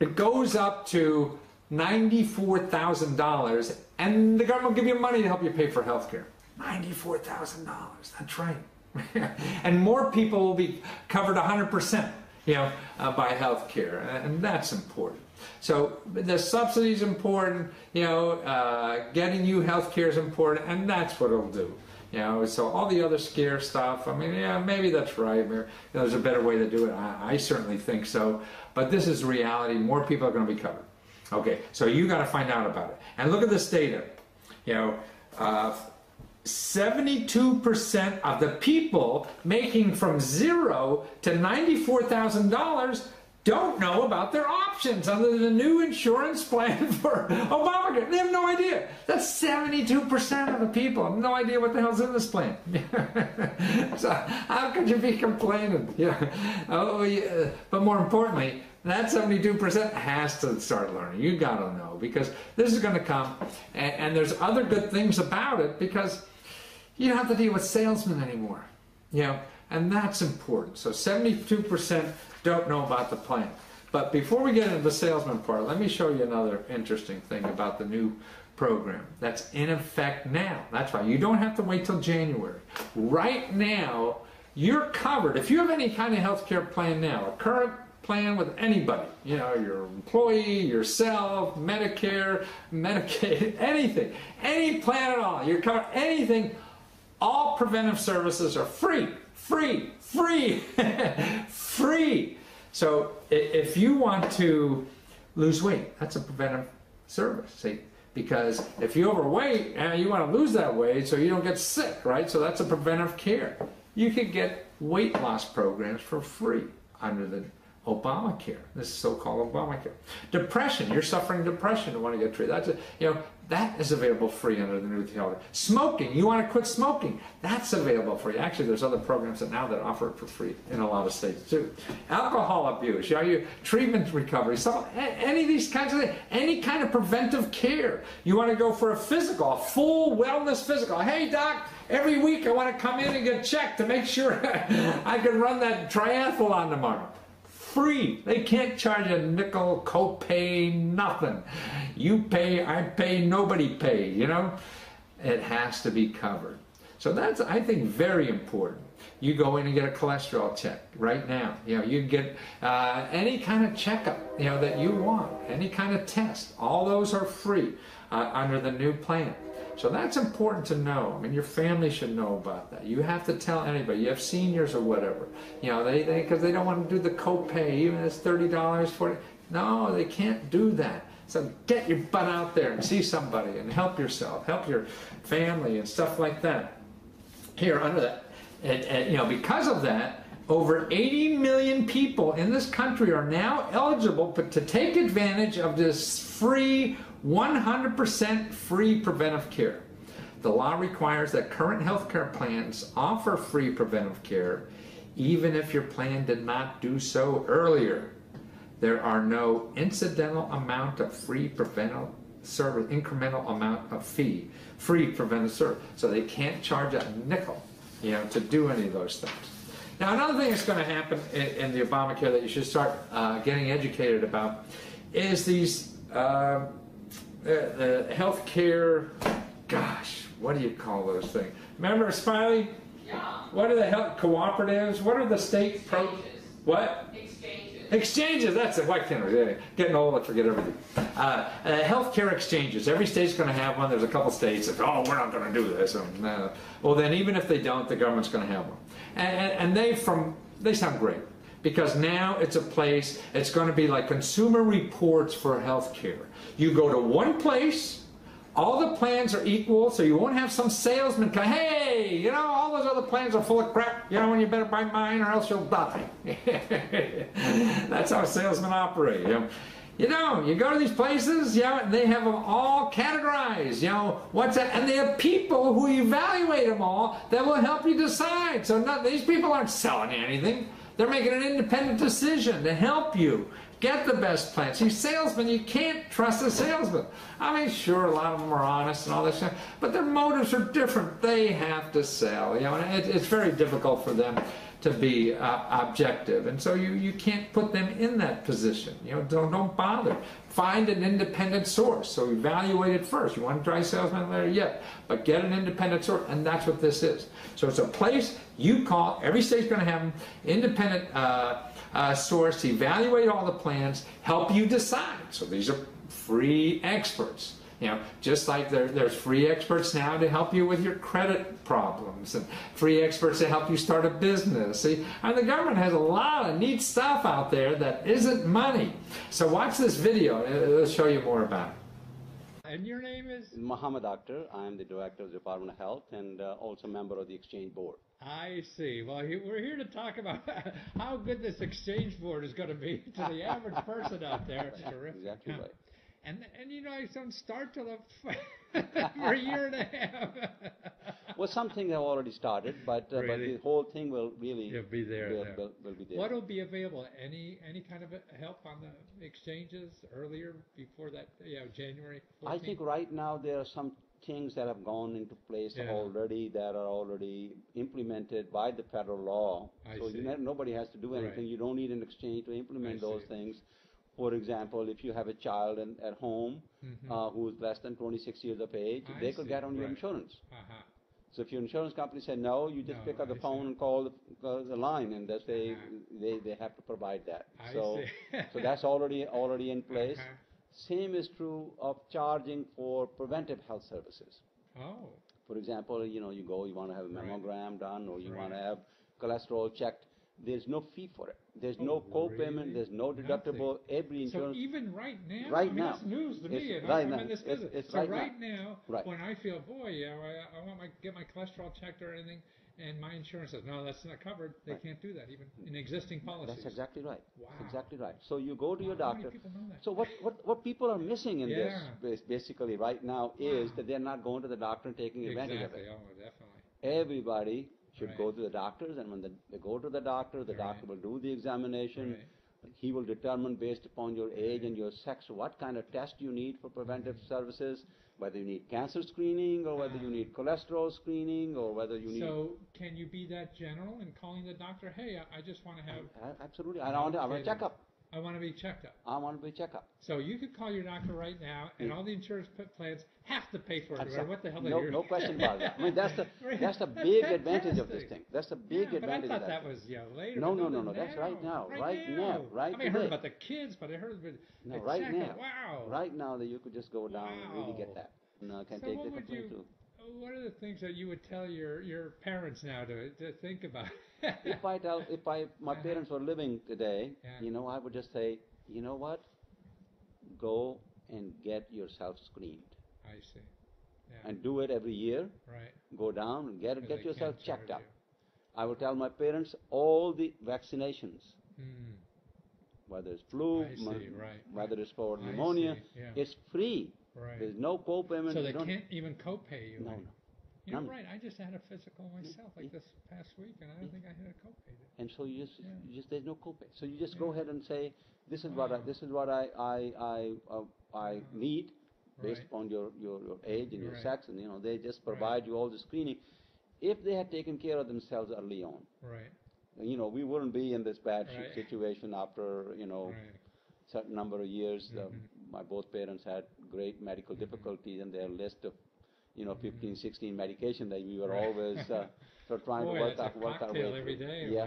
it goes up to $94,000, and the government will give you money to help you pay for health care. $94,000. That's right. And more people will be covered 100%. You know, by health care, and that's important. So the subsidy is important, you know, getting you health care is important, and that's what it'll do. You know, so all the other scare stuff, I mean, yeah, maybe that's right. Maybe there's a better way to do it. I certainly think so. But this is reality. More people are going to be covered. Okay, so you got to find out about it. And look at this data. You know, 72% of the people making from $0 to $94,000 don't know about their options under the new insurance plan for Obamacare. They have no idea. That's 72% of the people have no idea what the hell's in this plan. So how could you be complaining? Yeah. Oh, yeah. But more importantly, that 72% has to start learning. You got to know, because this is going to come, and there's other good things about it, because you don't have to deal with salesmen anymore, you know, and that's important. So 72% don't know about the plan. But before we get into the salesman part, let me show you another interesting thing about the new program that's in effect now. That's right. You don't have to wait till January. Right now, you're covered. If you have any kind of health care plan now, a current plan with anybody, you know, your employee, yourself, Medicare, Medicaid, anything, any plan at all, you're covered, anything. All preventive services are free, free, free, free. So if you want to lose weight, that's a preventive service, see? Because if you're overweight and you want to lose that weight so you don't get sick, right? So that's a preventive care. You could get weight loss programs for free under the Obamacare. This is so-called Obamacare. Depression. You're suffering depression and want to get treated. That's that is available free under the new health. Smoking. You want to quit smoking. That's available free. Actually, there's other programs that offer it for free in a lot of states too. Alcohol abuse. Your treatment recovery. Any of these kinds of things. Any kind of preventive care. You want to go for a physical, a full wellness physical. Hey, doc. Every week I want to come in and get checked to make sure I can run that triathlon tomorrow. Free. They can't charge a nickel, copay, nothing. You pay, I pay, nobody pay, It has to be covered. So that's, I think, very important. You go in and get a cholesterol check right now. You get any kind of checkup, that you want, any kind of test. All those are free under the new plan. So that's important to know. I mean, your family should know about that. You have to tell anybody. You have seniors or whatever. Because they don't want to do the copay, even if it's $30, $40. No, they can't do that. So get your butt out there and see somebody and help yourself, help your family and stuff like that. Here, under that, and because of that, over 80 million people in this country are now eligible to take advantage of this free 100% free preventive care. The law requires that current health care plans offer free preventive care, even if your plan did not do so earlier. There are no incidental amount of free preventive service, incremental amount of free preventive service. So they can't charge a nickel, to do any of those things. Now, another thing that's going to happen in the Obamacare that you should start getting educated about is these the health care, gosh, what do you call those things? Remember, Smiley? Yeah. What are the health cooperatives? What are the state what? Exchanges, that's it. Why can't I? Getting old, I forget everything. Healthcare exchanges. Every state's going to have one. There's a couple states that, oh, we're not going to do this. Well, then even if they don't, the government's going to have one. And they sound great. Because now it's a place, it's going to be like Consumer Reports for healthcare. You go to one place, all the plans are equal, so you won't have some salesman come, hey, all those other plans are full of crap, and you better buy mine or else you'll die. That's how salesmen operate. You go to these places, and they have them all categorized, what's that? And they have people who evaluate them all that will help you decide. So these people aren't selling you anything. They're making an independent decision to help you get the best plan. See, salesmen, you can't trust a salesman. I mean, sure, a lot of them are honest and all this stuff, but their motives are different. They have to sell, and it's very difficult for them to be objective, and so you can't put them in that position. Don't bother. Find an independent source. So evaluate it first. You want to try salesman later? Yeah, but get an independent source, and that's what this is. So it's a place you call. Every state's going to have an independent source to evaluate all the plans, help you decide. So these are free experts. Just like there's free experts now to help you with your credit problems, and free experts to help you start a business. See, the government has a lot of neat stuff out there that isn't money. So watch this video. It'll show you more about it. And your name is? Muhammad Akhtar. I'm the Director of the Department of Health and also member of the Exchange Board. I see. Well, we're here to talk about how good this Exchange Board is going to be to the average person out there. That's terrific. Exactly right. And I don't start till for a year and a half. Well, some things have already started, but the whole thing will really be there. Will be there. What will be available? Any kind of help on the exchanges earlier before that? January 14th? I think right now there are some things that have gone into place already that are already implemented by the federal law. Nobody has to do anything. Right. You don't need an exchange to implement those things. For example, if you have a child at home who is less than 26 years of age, they could get on your insurance. So if your insurance company said no, you just pick up the phone and call the line, and they have to provide that. So that's already in place. Same is true of charging for preventive health services. Oh. For example, you want to have a mammogram done, or you want to have cholesterol checked. There's no fee for it. There's no co-payment. Really? There's no deductible. Every insurance. So even right now, now, that's news to me. I'm in this business. It's so right now, when I feel, boy, I want to get my cholesterol checked or anything, And my insurance says, no, that's not covered. They can't do that, even in existing policies. That's exactly right. Wow. That's exactly right. So you go to your How many doctor. people know that? So what people are missing in this basically right now is that they're not going to the doctor and taking advantage of it. Oh, definitely. Everybody should go to the doctors, and when they go to the doctor will do the examination. He will determine based upon your age and your sex what kind of test you need for preventive services, whether you need cancer screening or whether you need cholesterol screening or whether you need... So can you be that general in calling the doctor, hey, I just want to have... Absolutely. I want a checkup. I want to be checked up. I want to be checked up. So you could call your doctor right now, and all the insurance plans have to pay for it. Exactly. What the hell? No question about that. I mean, that's the big advantage of this thing. That's the big advantage. But I thought that was later. No. That's right now. Right now. Right I heard about the kids, but I heard about right now. Wow. Right now that you could just go down and really get that. No, I can take the complaint too. What are the things that you would tell your parents now to think about? If my parents were living today, I would just say, you know what? Go and get yourself screened. I see. Yeah. And do it every year. Right. Go down and get yourself checked up. I would tell my parents all the vaccinations, whether it's flu, whether it's for pneumonia, it's free. Right. There's no co-payment. So they can't even co-pay you. No. You know, right? I just had a physical myself this past week, and I don't think I had a copay. And so you just there's no copay. So you just go ahead and say, this is what I need based upon your age and your sex, and they just provide you all the screening. If they had taken care of themselves early on, we wouldn't be in this bad situation after certain number of years. My both parents had great medical difficulties, and their list of 15, 16 medication that we were always sort of trying to work our way every day. Yeah.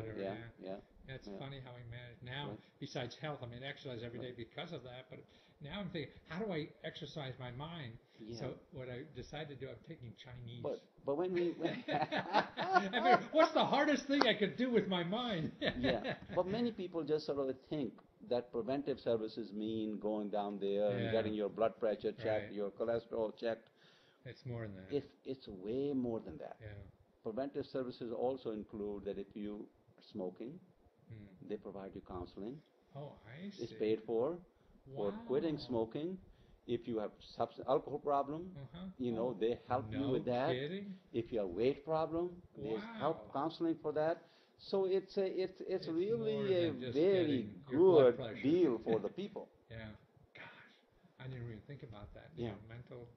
It's funny how we manage now. Besides health, I mean, exercise every day because of that. But now I'm thinking, how do I exercise my mind? Yeah. So what I decided to do, I'm taking Chinese. But when we, I mean, what's the hardest thing I could do with my mind? But many people just sort of think that preventive services mean going down there and getting your blood pressure checked, your cholesterol checked. It's more than that. It's way more than that. Yeah. Preventive services also include that if you are smoking, they provide you counseling. Oh, I see. It's paid for quitting smoking. If you have alcohol problem, they help you with that. Kidding? If you have weight problem, there's help counseling for that. So it's really a very good deal for the people. Yeah. Gosh, I didn't really think about that. Yeah. Mental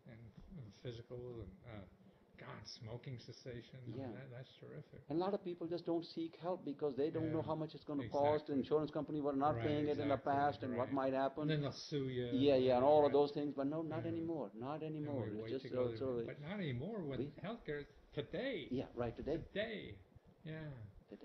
and physical and smoking cessation. Yeah. That's terrific. And a lot of people just don't seek help because they don't know how much it's going to cost. The insurance company were not paying it in the past, and what might happen. And then they'll sue you. Yeah, and all of those things. But no, not anymore. Not anymore. It's just but not anymore with healthcare today. Yeah, right, today. Yeah.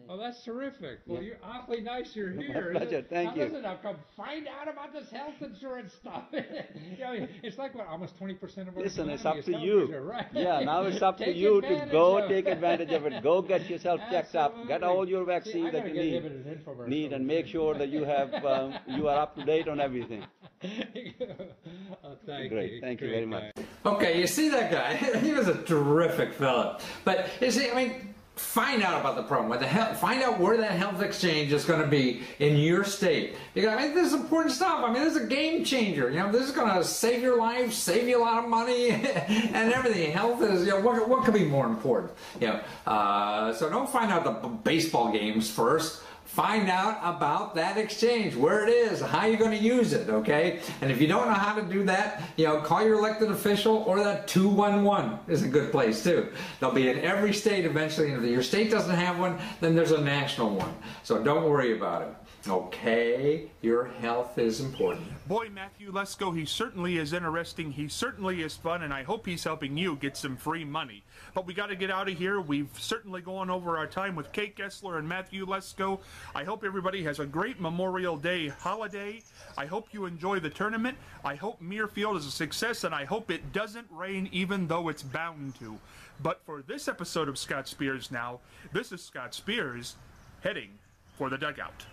Oh, that's terrific. Well, you're awfully nice you're here. My pleasure. Thank you. Listen, I'll come find out about this health insurance stuff. It's like almost 20% of our Listen, it's up to you. Right? Yeah, now it's up to you to go take advantage of it. Go get yourself checked up. Get all your vaccines that you need, and make sure that you have you are up to date on everything. Great. Thank you very much. Okay, you see that guy? He was a terrific fellow. But you see, I mean, find out about the program. Find out where that health exchange is going to be in your state. Because I mean, this is important stuff. I mean, this is a game changer. This is going to save your life, save you a lot of money, and everything. Health is, what could be more important? So don't find out the baseball games first. Find out about that exchange, where it is, how you're going to use it, okay? And if you don't know how to do that, call your elected official, or that 211 is a good place too. They'll be in every state eventually, and if your state doesn't have one, then there's a national one. So don't worry about it. Okay, your health is important. Boy, Matthew Lesko, he certainly is interesting, he certainly is fun, and I hope he's helping you get some free money. But we got to get out of here. We've certainly gone over our time with Kaye Kessler and Matthew Lesko. I hope everybody has a great Memorial Day holiday. I hope you enjoy the tournament. I hope Muirfield is a success, and I hope it doesn't rain even though it's bound to. But for this episode of Scott Spears Now, this is Scott Spears heading for the dugout.